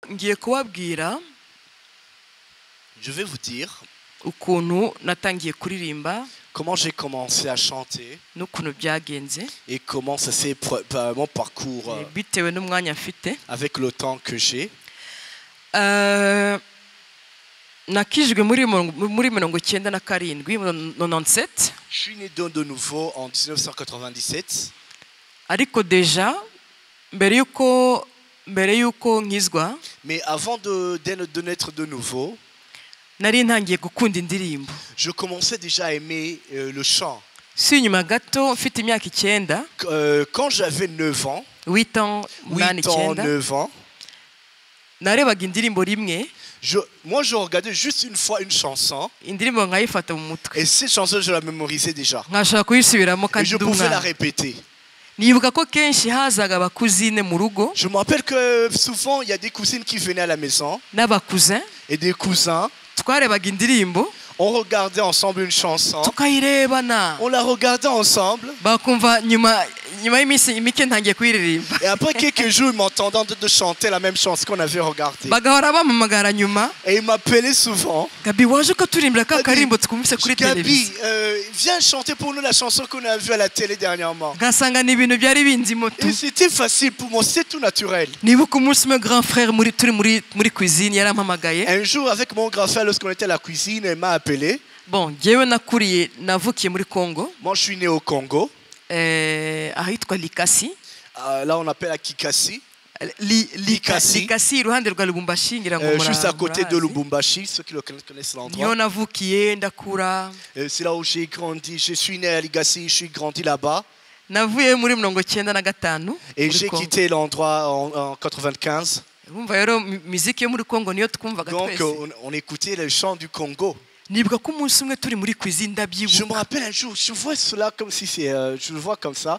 ngiye kubabwira Je vais vous dire ukuntu natangiye kuririmba comment j'ai commencé à chanter n'ukuntu byagenze et comment ça s'est mon parcours bitewe n'umwanya mfite. avec le temps que j'ai. Nakijwe muri 97 97. Je suis né de nouveau en 1997. Ariko deja mbere yuko nkizwa, Mais avant de naître de nouveau, nari ntangiye gukunda indirimbo. je commençais déjà à aimer le chant. Si nyuma gato mfite imyaka 9, Quand j'avais 9 ans, 8 ans, 9 ans, narebaga indirimbo rimwe, moi je regardais juste une fois une chanson indirimbo nkayifata mu mutwe, et cette chanson je la mémorisais déjà. nkashaka kuyisubiramo Et kandi je pouvais la ndumwana. répéter. Nibuka ko kenshi hazaga abakuzine mu rugo Je me rappelle que souvent il y a des cousines qui venaient à la maison n'abakuzin, et des cousins. twarebaga indirimbo On regardait ensemble une chanson. tukayirebana, On la regardait ensemble. bakumva nyuma y'iminsi mike ntangiye kuyiririmba, Et après quelques jours, ils m'entendaient de chanter la même chanson qu'on avait regardée. bagahora bampamagara nyuma, Et ils m'appelaient souvent. Gabi waje ukaturimbira ka karimbo twumvise kuri Gabi, televiziyo. viens chanter pour nous la chanson qu'on a vue à la télé dernièrement. Ngasanga ni ibintu byari binzimo tu. Et c'était facile pour moi, c'est tout naturel. Nibuka umunsi umwe grand frère turi muri cuisine yarampamagaye. Un jour, avec mon grand frère, lorsqu'on était à la cuisine, il m'a appelé. Bon, navukiye muri Congo, Moi, je suis né au Congo. ahitwa Likasi. Là, on appelle à Kikasi. Likasi iruhande rwa Lubumbashi, ngira ngo Juste à côté de murazi. Lubumbashi, ceux qui le connaissent Niyo l'endroit. navukiye ndakura. C'est là où j'ai grandi. Je suis né à Likasi, je suis grandi là-bas. Navuye muri 95 Et muri j'ai Congo. quitté l'endroit en 95. Urumva rero muziki yo muri Congo niyo twumvaga Donc, twese. on écoutait les chants du Congo. Nibuka ko umunsi umwe turi muri cuisine Je me ndabyibuka. rappelle un jour, je vois cela comme si c'est, je le vois comme ça.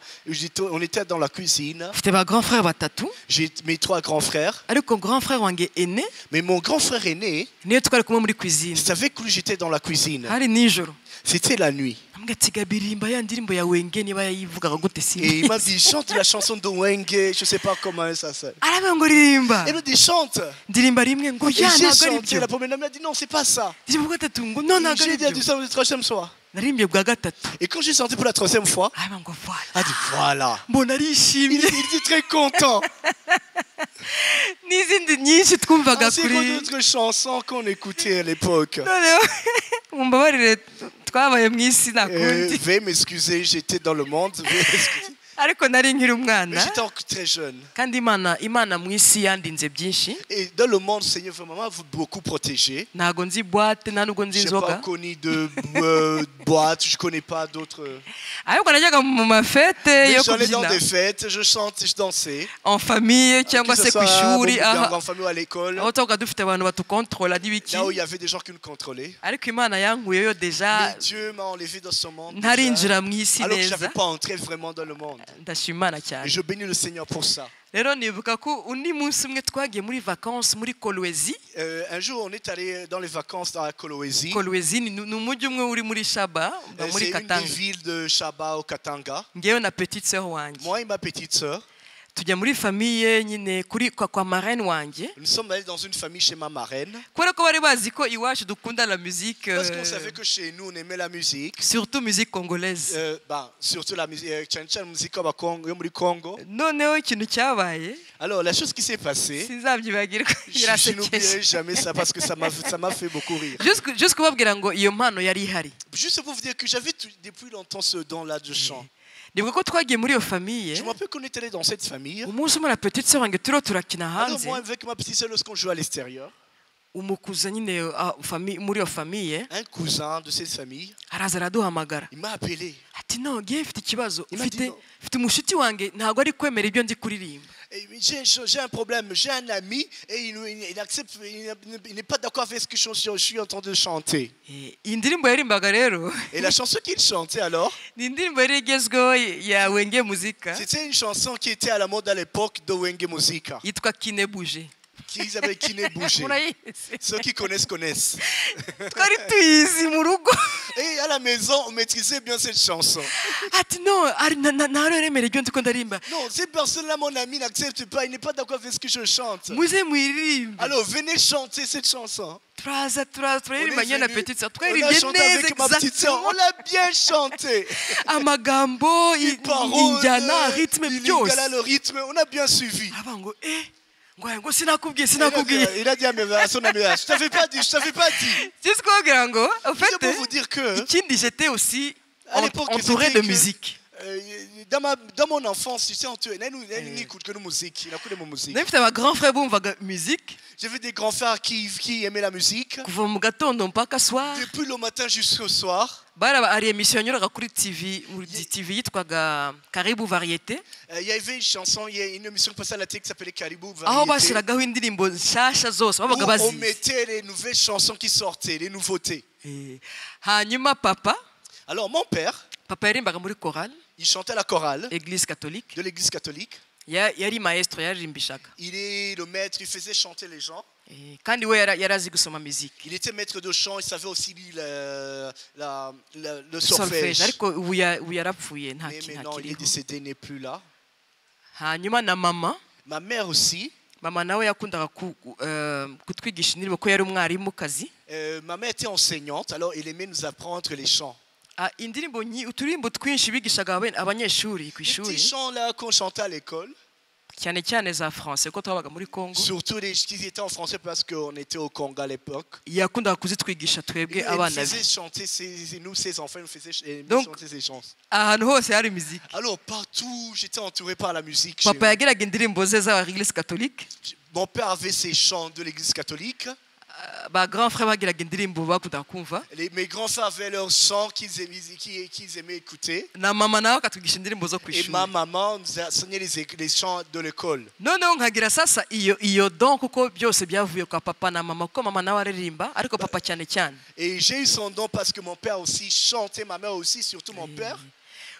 On était dans la cuisine. Mfite ba grand frère batatu, J'ai mes 3 grands frères. ariko grand frère wange ene Mais mon grand frère aîné, niyo twari kumwe muri cuisine. c'est avec lui j'étais dans la cuisine. Hari nijoro. C'était la nuit. Ambwira ati Gabirimba ya ndirimbo ya Wenge niba yayivugaga gute Et simbi. il m'a dit, chante la chanson de Wenge. Je sais pas comment ça s'appelle. Aravuga ngo ririmba. Il m'a dit, chante. Ndirimba rimwe ngo Et ya j'ai ntabwo ari chanté. byo. La première dame m'a dit, non, c'est pas ça. Ndirimbo gatatu ngo no ntabwo J'ai ari dit à byo. du le troisième soir. Narimbye bwa gatatu. Et quand j'ai chanté pour la troisième fois, Aravuga ngo il voilà. a dit, voilà. Mbona Il arishimye. était très content. N'izindi nyinshi twumvaga Ainsi que kuri. d'autres chansons qu'on écoutait à l'époque. Noneho mumbabarire twabaye mu isi nakundi. Veuillez m'excuser, j'étais dans le monde. Veuillez m'excuser. Ariko nari nkiri Mais umwana. j'étais encore très jeune. Kandi Imana mu isi yandinze byinshi. Et dans le monde, Seigneur vraiment m'a beaucoup protégé. Ntago nzi boîte nta nubwo nzi Je n'ai pas inzoga. connu de boîte, je ne connais pas d'autres. Ariko najyaga mu mafete Mais yo j'allais dans kubyina des fêtes, je chantais, je dansais. en famille Que cyangwa ce se ku soit ishuri en famille ou à l'école. aho twabaga dufite abantu batukontrola n'ibiki. Là où il y avait des gens qui nous contrôlaient. Ariko Imana yankuyeyo deja Mais Dieu m'a enlevé dans ce monde. ntarinjira mu isi Alors que je neza. n'avais pas entré vraiment dans le monde. Ndashima Imana Et cyane. je bénis le Seigneur pour ça. Rero nibuka ko undi munsi umwe twagiye muri vacances muri Kolwezi. Un jour, on est allé dans les vacances dans la Kolwezi. Kolwezi ni umujyi umwe uri muri Shaba, muri C'est une des Katanga. villes de Shaba au Katanga. Ngewe na petite sœur wanjye. Moi et ma petite sœur, Tujya muri famille nyine kuri kwa marraine wanjye. nous sommes allés dans une famille chez ma marraine. Kubera ko bari bazi ko iwacu dukunda la musique, Parce qu'on savait que chez nous, on aimait la musique. surtout musique congolaise. Surtout la musique, musique comme au Congo. Noneho ikintu cyabaye Alors, la chose qui s'est passée, sinzabyibagirwa je n'oublierai irasekeje. jamais ça parce que ça m'a fait beaucoup rire. Juste kubabwira ngo iyo mpano yari ihari. Juste pour vous dire que j'avais depuis longtemps ce don-là de chant. Nibuka ko twagiye muri iyo famille. Je me rappelle qu'on était allé dans cette famille. Umunsi umwe na petite sœur wanjye turiho turakina Alors, hanze. moi, avec ma petite sœur, lorsqu'on jouait à l'extérieur, Umukuza nyine muri iyo famille un cousin de cette famille, araza araduhamagara. il m'a appelé. Ati no ngiye mfite ikibazo, Il m'a dit non. mfite umushuti wanjye ntabwo ari kwemera ibyo ndi kuririmba. J'ai un problème, j'ai un ami et il accepte, il n'est pas d'accord avec ce que je suis en train de chanter. Iyi ndirimbo yarimbaga rero Et la chanson qu'il chantait alors, ni indirimbo yari igezweho ya Wenge Muzika c'était une chanson qui était à la mode à l'époque de Wenge Muzika. yitwa Kinebuje. qui n'est bougé. Murayizi. Ceux qui connaissent, connaissent. Twari tuyizi mu rugo. Et à la maison, on maîtrisait bien cette chanson. Ati no ntaremere ibyo ndiko ndarimba. Non, cette personne-là, mon ami, n'accepte pas. Il n'est pas d'accord avec ce que je chante. Muze muyiririmbe. Alors, venez chanter cette chanson. Turaza turaririmba nyine na petite sœur. On a Twaririmbye chanté neza avec ma petite sœur. On l'a bien chanté. amagambo injyana rythme il byose. a le rythme. On a bien suivi. Aba ngo ngo sinakubwiye. Il a dit à son ami, je t'avais pas dit. Juste kugira ngo en fait C'est pour vous dire que ikindi j'étais aussi à l'époque, entouré c'était de que- musique. dans mon enfance, tu sais, on écoute que de musique. Il a écouté mon musique. Nafite aba grand frère bumvaga musique J'ai vu des grands frères qui aimaient la musique. kuva mu gatondo mpaka soir. Depuis le matin jusqu'au soir. Hari émission yanyuraga kuri TV yitwaga Karibu Variété, Il y avait une chanson, il y a une émission qui passait à la télé qui s'appelait Caribou aho Variété. bashyiragaho indirimbo nshyashya zose babaga Où on bazizi. mettait les nouvelles chansons qui sortaient, les nouveautés. Hanyuma papa Alors mon père, yaririmbaga muri chorale il chantait à la chorale église catholique. de l'église catholique. Yari maestro yaririmbishaga. Il est le maître, il faisait chanter les gens. Kandi we yari azi gusoma musique. Il était maître de chant, il savait aussi lire le Solfège. solfège. Ariko ubu yarapfuye nta Mais maintenant, il est kiriho. décédé, il n'est plus là. Hanyuma na mama Ma mère aussi. mama nawe yakundaga kutwigisha indirimbo ko yari umwarimukazi. Ma mère était enseignante, alors il aimait nous apprendre les chants. Indirimbo uturirimbo twinshi bigishaga abanyeshuri ku Les petits ishuri chants là qu'on chantait à l'école, cyane cyane za français ko twabaga muri Congo. surtout les qui étaient en français parce qu'on était au Congo à l'époque. Yakundaga kuzitwigisha twebwe Il abana nous be. faisait chanter, nous, ses enfants, nous faisaient Donc, chanter ses chansons. Ahantu hose hari musique. Alors partout, j'étais entouré par la musique. Papa yagiraga indirimbo ze z'abaéglise catholique. Mon père avait ses chants de l'église catholique. Ba grand frère bagiraga indirimbo bakundaga kumva. Mes grands frères avaient leurs chants qu'ils aimaient écouter. Na mama nawe akatwigisha indirimbo zo ku Et ishuri. ma maman nous a enseigné les chants de l'école. Noneho nkagira sasa iyo don kuko byose byavuye kwa papa na mama kuko mama nawe aririmba ariko papa cyane cyane. Et j'ai eu son don parce que mon père aussi chantait, ma mère aussi, surtout mon père.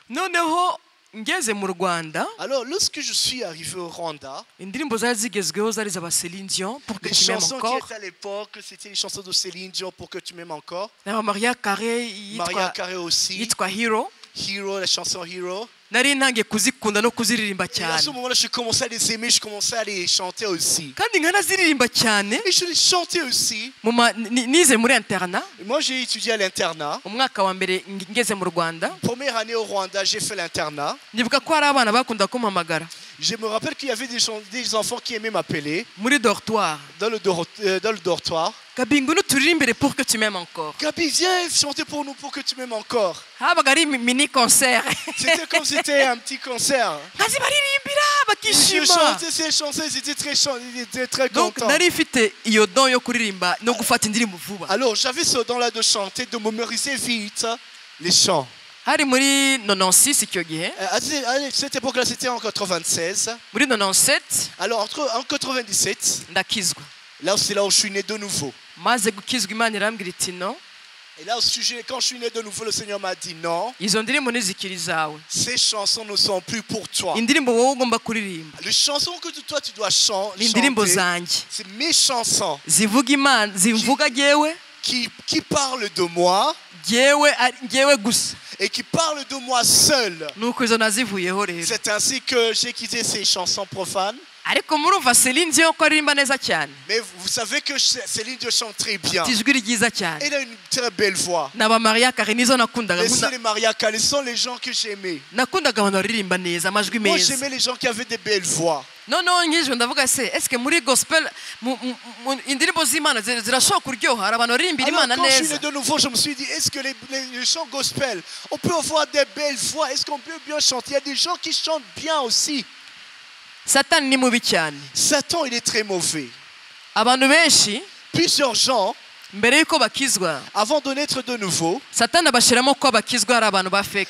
Noneho ngeze mu Rwanda Alors lorsque je suis arrivé au Rwanda, indirimbo zari zigezweho zari z'aba Céline Dion pour que les tu m'aimes chansons qui encore. étaient à l'époque, c'était les chansons de Céline Dion, Pour que tu m'aimes encore. Na Maria Carey Maria Carey aussi. yitwa Hero. Hero, la chanson Hero. Nari ntangiye kuzikunda no kuziririmba Et à ce cyane. moment-là, je commençais à les aimer, je commençais à les chanter aussi. Kandi nkanaziririmba cyane. Et je les chantais aussi. Nize muri internat Et moi, j'ai étudié à l'internat. umwaka wa mbere ngeze mu Rwanda. Première année au Rwanda, j'ai fait l'internat. Ndibuka ko hari abana bakunda kumpamagara Je me rappelle qu'il y avait des enfants qui aimaient m'appeler muri dortoir. dans le dortoir. Gabi ngwino turirimbire pour que tu m'aimes encore. Gabi, viens chanter pour nous, pour que tu m'aimes encore. Habaga ari mini concert. C'était comme si c'était un petit concert. Nkazibaririmbira Je bakishima. chantais ces chansons, ils étaient très Donc contents. nari mfite iyo don yo kuririmba no gufata indirimbo vuba. Alors j'avais ce don-là de chanter, de mémoriser vite les chants. Hari muri 96 icyo gihe. À cette époque-là, c'était en 96. Muri 97 Alors en 97, ndakizwa. là c'est là où je suis né de nouveau. Maze gukizwa Imana irambwira iti no. Et là, quand je suis né de nouveau, le Seigneur m'a dit non, Izo ndirimbo ntizikiri zawe. ces chansons ne sont plus pour toi. Indirimbo wowe ugomba kuririmba. Les chansons que toi tu dois Ni indirimbo chanter, zanjye. c'est mes chansons Zivuga Imana, zivuga jewe, qui parlent de moi jewe gusa. et qui parlent de moi seul. Nuko izo nazivuyeho rero. C'est ainsi que j'ai quitté ces chansons profanes. Ariko murumva Céline Dion ko aririmba neza cyane. Mais vous savez que Céline Dion chante très bien. Ijwi ryiza cyane. Elle a une très belle voix. Naba Maria Carey nizo nakundaga. Et c'est les Maria Carey, ce sont les gens que j'aimais. Nakundaga abantu baririmba neza, amajwi Moi, meza. j'aimais les gens qui avaient des belles voix. Noneho nk'ijwe ndavuga se est-ce que muri gospel indirimbo z'Imana zirashobora kuryoha hari abantu baririmbira Alors, Imana quand je suis neza. né de nouveau, je me suis dit, est-ce que les chants gospel, on peut avoir des belles voix? Est-ce qu'on peut bien chanter? Il y a des gens qui chantent bien aussi. Satani ni mubi cyane. Satan, il est très mauvais. Abantu benshi Plusieurs gens, mbere yuko bakizwa avant de naître de nouveau, Satani abashiramo ko bakizwa ari abantu ba fake.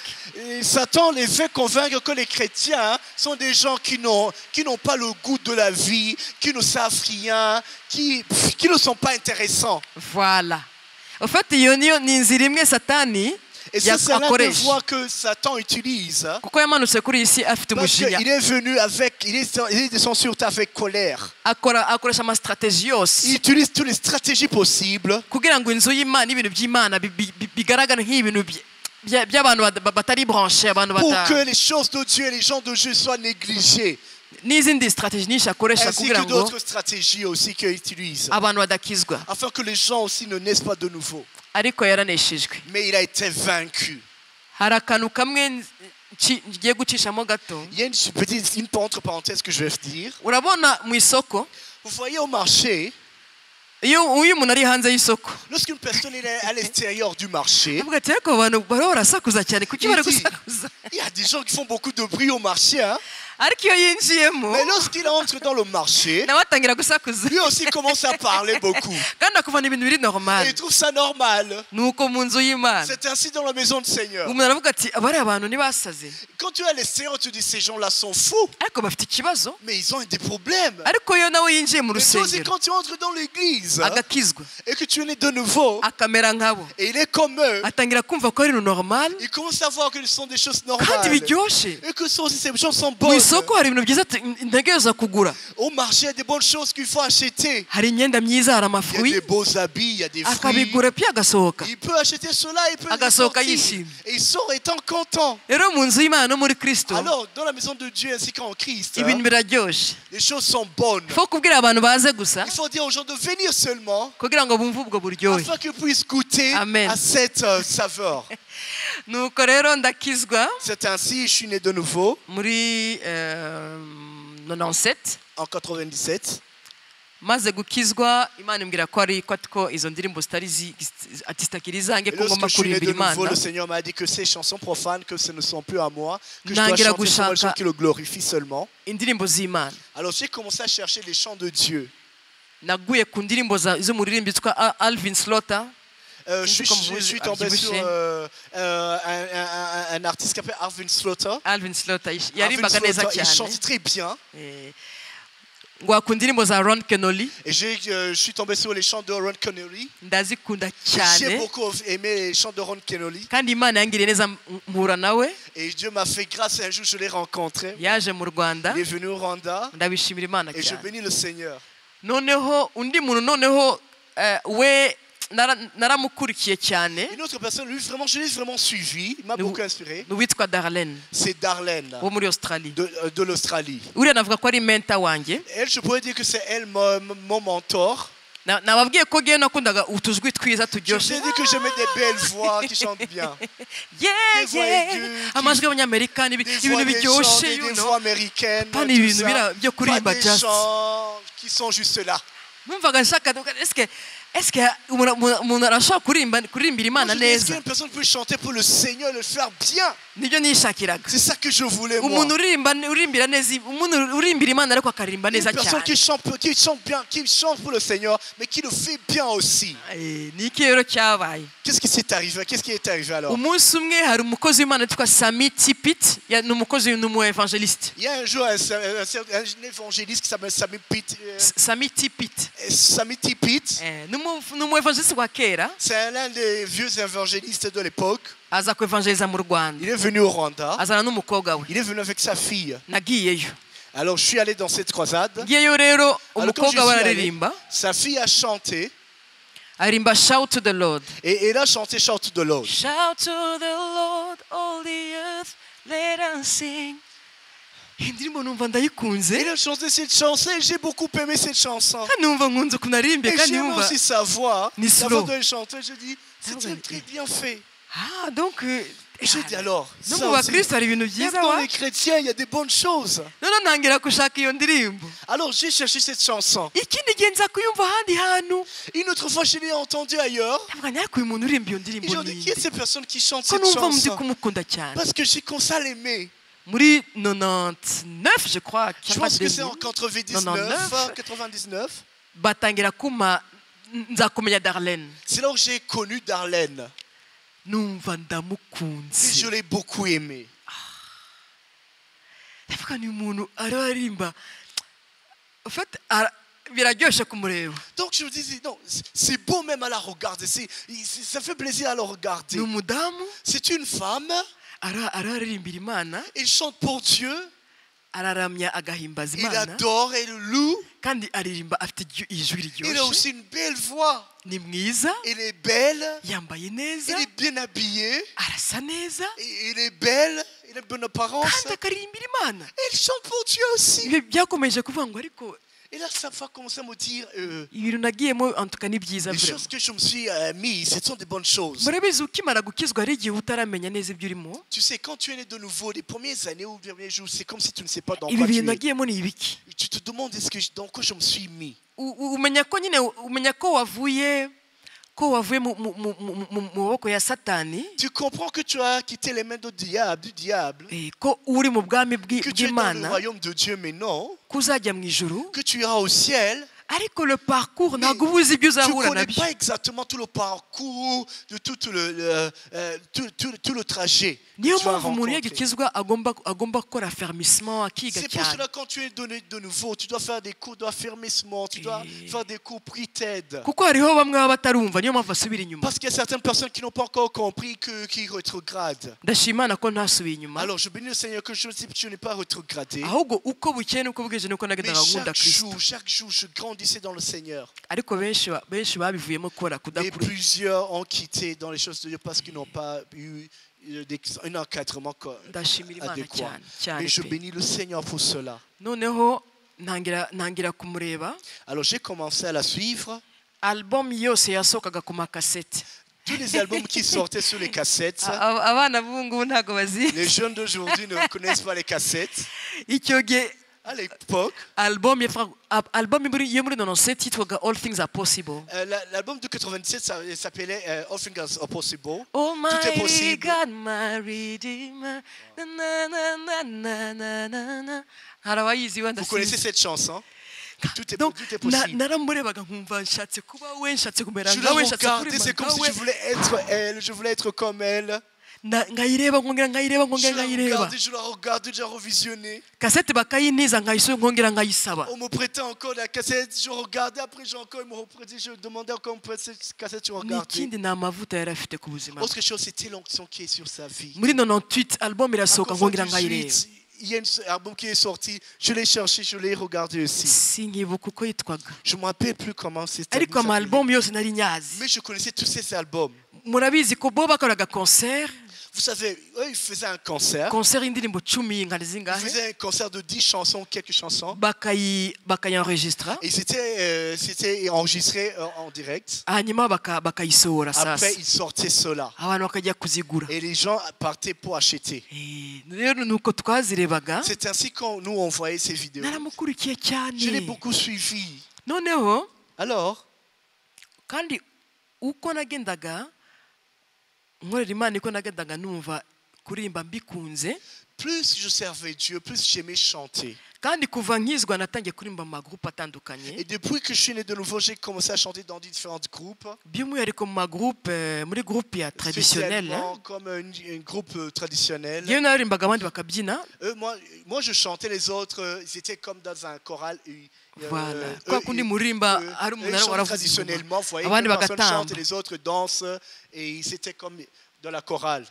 Satan les fait convaincre que les chrétiens sont des gens qui n'ont pas le goût de la vie, qui ne savent rien, qui ne sont pas intéressants. Voilà. En fait iyo niyo ni inzira imwe Satani Et ça, c'est l'un des akoresha voies que Satan utilise. Hein, kuko yamanutse kuri iyi si afite parce umujinya qu'il est venu avec, il est descendu sur terre avec colère. akoresha amastrateji yose Il utilise toutes les stratégies possibles kugira ngo inzu y'Imana n'ibintu by'Imana bigaragara nk'ibintu by'abantu batari branché abantu pour que les choses de Dieu et les gens de Dieu soient négligés. n'izindi strategy nyinshi akoresha Ainsi kugira que ngo d'autres stratégies aussi qu'il utilise. abantu badakizwa Afin que les gens aussi ne naissent pas de nouveau. ariko yaraneshejwe. Mais il a été vaincu. Hari akantu kamwe ngiye gucishamo gato. Il y a une entre parenthèses que je vais dire. Urabona mu isoko, Vous voyez au marché, iyo umuntu ari hanze y'isoko, lorsqu'une personne est à l'extérieur du marché, avuga ati ariko abantu bariho barasakuza cyane, kuki bari il dit, gusakuza? il y a des gens qui font beaucoup de bruit au marché, hein? Ariko iyo yinjiyemo Mais lorsqu'il entre dans le marché, nawe atangira gusakuza, lui aussi commence à parler beaucoup. kandi akuvana ibintu biri Et normal. il trouve ça normal. Nuko mu nzu y'Imana C'est ainsi dans la maison du Seigneur. umuntu aravuga ati abari abantu ntibasaze, Quand tu es à l'extérieur, tu dis ces gens-là sont fous. ariko bafite ikibazo. Mais ils ont des problèmes. Ariko iyo nawe yinjiye mu Mais toi aussi, rusengero quand tu entres dans l'église hein, agakizwa et que tu es né de nouveau, akamera nkabo, et il est comme eux, atangira kumva ko ari ibintu normal il commence à voir que ce sont des choses kandi normales. biryoshye. Et que ces choses sont Mu bonnes. isoko hari ibintu byiza ntegereza kugura, Au marché, il y a des bonnes choses qu'il faut acheter. hari imyenda myiza, hari Il y a amafuri, des beaux habits, il y a des fruits. akabigura puis agasohoka. Il peut acheter cela, il peut les Agasohoka sortir. yishimye. Et il sort étant content. Rero mu nzu y'Imana no muri Kristo Alors, dans la maison de Dieu ainsi qu'en Christ, ibintu hein, biraryoshye. les choses sont bonnes. Faut kubwira abantu baze gusa Il faut dire aux gens de venir seulement kugira ngo bumve ubwo buryohe. afin qu'ils puissent goûter Amen. à cette saveur. Nuko rero ndakizwa C'est ainsi, je suis né de nouveau muri 97, en 97. maze gukizwa Imana imbwira ko izo ndirimbo ati zitakiri izange Et ko ngomba lorsque je suis né kurimbira de nouveau, Imana. le Seigneur m'a dit que ces chansons profanes, que ce ne sont plus à moi, que je dois Nangira chanter seulement les gushaka chants qui le glorifient seulement. Indirimbo z'Imana. Alors j'ai commencé à chercher les chants de Dieu. Naguye ku ndirimbo z'umuririmbyi witwa Alvin Slaughter. Je suis tombé sur un artiste qui s'appelle Alvin Slaughter. Alvin Slaughter Alvin yarimbaga neza Slaughter, il cyane. chante très bien. Ngo ku ndirimbo za Ron Kenoly Et je suis tombé sur les chants de Ron Kenoly. ndazikunda J'ai cyane, beaucoup aimé les chants de Ron Kenoly. kandi Imana yangiriye neza mpura nawe. Et Dieu m'a fait grâce, un jour je l'ai rencontré. Yaje mu Rwanda, Il est venu au Rwanda ndabishimira Imana et je cyane. bénis le Seigneur. Noneho undi muntu noneho we naramukurikiye cyane, Une autre personne, lui vraiment, je l'ai vraiment suivi, il m'a Nous- beaucoup inspiré. witwa Darlene C'est Darlene wo muri Australie. de l'Australie. Uriya navuga ko ari mentor wanjye. Elle, je pourrais dire que c'est elle mon mentor. Nababwiye ko ngewe nakundaga utujwi twiza Je turyoshye. sais dire que j'aimais des belles voix qui chantent bien. Yeah, Des voix yeah. aiguës, Amajwi y'abanyamerika Des ibintu voix, biryoshye, you des know. voix américaines. Pas tout n'ibintu ça. byo kuririmba Pas des just. chants qui sont juste là. Numvaga nshaka est-ce que umuntu arashobora kuririmbira Imana Moi, je dis, est-ce neza? qu'une personne peut chanter pour le Seigneur et le faire bien? Nibyo nishakiraga. C'est ça que je voulais, moi. Umuntu uririmbira neza, umuntu urimbira Imana ariko akaririmba Une neza personne cyane. qui chante bien, qui chante pour le Seigneur, mais qui le fait bien aussi. Ni iki rero cyabaye? Qu'est-ce qui s'est arrivé? Qu'est-ce qui est arrivé alors? Umunsi umwe hari umukozi w'Imana witwa Sami Tipit, ni umukozi n'umu-evangeliste. Il y a un jour un évangéliste qui s'appelle Sami Sami Tipit Tipit. n'umu-evangeliste wa kera, C'est l'un des vieux évangélistes de l'époque. aza kwevangeliza mu Rwanda, Il est venu au Rwanda. azana n'umukobwa we. Il est venu avec sa fille. Nagiyeyo. Alors je suis allé dans cette croisade. Ngiyeyo rero Alors, quand umukobwa je we suis allé, araririmba, sa fille a chanté. aririmba Shout to the Lord. Et elle a chanté Shout to the Lord. Shout to the Lord, all the earth, let us sing. Iyi ndirimbo numva ndayikunze, Elle a chanté cette chanson et j'ai beaucoup aimé cette chanson. kandi numva nkunze ukuntu aririmba, Et kandi j'aime numva aussi sa voix. Ni La slow. voix de chanter, je dis, c'est très bien fait. donc Et je dis alors, no ça mu aussi, bakristo hari ibintu même byiza dans wa. les chrétiens, il y a des bonnes choses. Noneho ntangira gushaka iyo ndirimbo. Alors j'ai cherché cette chanson. Ikindi gihe nza kuyumva ahandi hantu, Une autre fois, je l'ai entendue ailleurs. ndavuga nawe uyu muntu uririmba iyo Et ndirimbo j'ai dit, qui est ninde? cette personne qui chante Ko cette numva ndi chanson? kumukunda cyane. Parce que j'ai commencé à l'aimer. Muri 99 je crois, Je pense que c'est en 99, 99, 99. batangira kuma nza kumenya Darlene. C'est là où j'ai connu Darlene. Numva Et ndamukunze. je l'ai beaucoup aimé. ndavuga ni umuntu aririmba. En fait, biraryoshye kumureba. Donc je me disais, non, c'est beau même à la regarder. Ça fait plaisir à la regarder. Ni umudamu C'est une femme. araririmbira Imana, Il chante pour Dieu. araramya agahimbaza Il Imana, adore et le loue. kandi aririmba afite ijwi Il a riryoshye. aussi une belle voix. Ni mwiza, Il est belle. yambaye neza, Il est bien habillé. arasa neza, Il est belle. Il a une bonne apparence. kandi akaririmbira Imana. Et il chante pour Dieu aussi. Ibi byakomeje kuvuga ngo ariko Et là, ça va commencer à me dire ibintu nagiyemo antuka ni byiza les vraiment. choses que je me suis mis, ce sont des bonnes choses. Murabizi ukimara gukizwa hari igihe utaramenya neza ibyo urimo. Tu sais, quand tu es né de nouveau, les premières années ou les premiers jours, c'est comme si tu ne sais pas dans Ibi quoi tu bintu es. nagiyemo ni ibiki? Tu te demandes dans quoi je me suis mis. Umenya ko nyine umenya ko wavuye mu maboko ya Satani, Tu comprends que tu as quitté les mains du diable, ko uri mu bwami que tu es dans le bw'Imana, royaume de Dieu maintenant, ko uzajya mu ijuru, que tu iras au ciel. ariko le parcours ntabwo uba uzi ibyo Tu ne uzahura connais nabyo. pas exactement tout le parcours de tout le trajet. que Niyo tu vas mpamvu umuntu iyo rencontrer. agikizwa agomba gukora fermissement, akiga C'est pour cyane. cela quand tu es donné de nouveau, tu dois faire des cours d'affermissement, tu dois faire des cours pre-TED. kuko hariho bamwe baba batarumva, niyo mpamvu basubira inyuma. Parce qu'il y a certaines personnes qui n'ont pas encore compris qui rétrogradent. Ndashima Imana ko ntasubiye inyuma, Alors je bénis le Seigneur que je n'ai pas rétrogradé. ahubwo uko bukeye n'uko bwije n'uko Mais nagendaga nkunda Kristo. chaque jour, je grandissais dans le Seigneur. Ariko benshi babivuyemo kubera Et kudakura. plusieurs ont quitté dans les choses de Dieu parce qu'ils n'ont pas eu un encadrement Ndashimira Imana adéquat. cyane cyane Et je pe. bénis le Seigneur pour cela. Noneho ntangira kumureba, Alors j'ai commencé à la suivre. album yose yasohokaga ku makasete. Tous les albums qui sortaient sur les cassettes. Abana b'ubu ngubu ntabwo bazi. Les jeunes d'aujourd'hui ne connaissent pas les cassettes. Icyo gihe À l'époque, album yo muri 97 yitwaga All Things Are Possible. l'album de 97 s'appelait All Things Are Possible. Oh Tout est my possible. God, my Redeemer. Na, na, na, na, na, na, na. Hari abayizi wenda Vous connaissez sinzi. cette chanson? Donc, Tout est possible. naramurebaga nkumva nshatse kuba we, nshatse kumera Je la nkawe, nshatse regardais, kuririmba c'est comme si nkawe. je voulais être elle, je voulais être comme elle. Nkayireba nkongera nkayireba Je nkongera la nkayireba. regardais, je la regarde, je la revisionnais. Kasete bakayintiza nkongera nkayisaba. On me prêtait encore la cassette, je regardais, après ils me reprêtaient, je demandais encore on me prête cette cassette, je regardais. N'ikindi ni amavuta yari afite ku buzima. Autre chose, c'était l'onction qui est sur sa vie. Muri 98 album irasohoka Encore nkongera nkayireba. 98, il y a un album qui est sorti, je l'ai cherché, je l'ai regardé aussi. Sinkibuka uko yitwaga. Je ne me rappelle plus comment c'était. Ariko amalbum yose nari nyazi. Mais je connaissais tous ces albums. Murabizi ko bo bakoraga concert, Vous savez, eux, ils faisaient un concert. concert y'indirimbo 10 nkari Ils zingahe, faisaient un concert de 10 chansons, quelques chansons. bakayenregistra, Et c'était enregistré en direct. hanyuma bakayisohora Après, sasa ils sortaient cela. abantu bakajya kuzigura. Et les gens partaient pour acheter. Rero nuko twazirebaga, C'est ainsi que nous on voyait ces vidéos. naramukurikiye Je l'ai cyane. beaucoup suivi. Noneho Alors, kandi uko nagendaga nkorera Imana, iko nagendaga numva kuririmba mbikunze, plus je servais Dieu, plus j'aimais chanter. kandi kuva nkizwa natangiye kuririmba mu magroupe atandukanye, Et depuis que je suis né de nouveau, j'ai commencé à chanter dans différents groupes. by'umwihariko mu magroupe muri groupe ya traditionnel. Spécialement comme un groupe traditionnel. Yewe naririmbaga abandi bakabyina. Moi, je chantais, les autres, ils étaient comme dans un choral. Voilà. Kwa kundi murimba hari Eux, umuntu ils chantent waravuze traditionnellement, vous voyez, abandi une personne bagatamba. chante, les autres dansent, et c'était comme dans la chorale.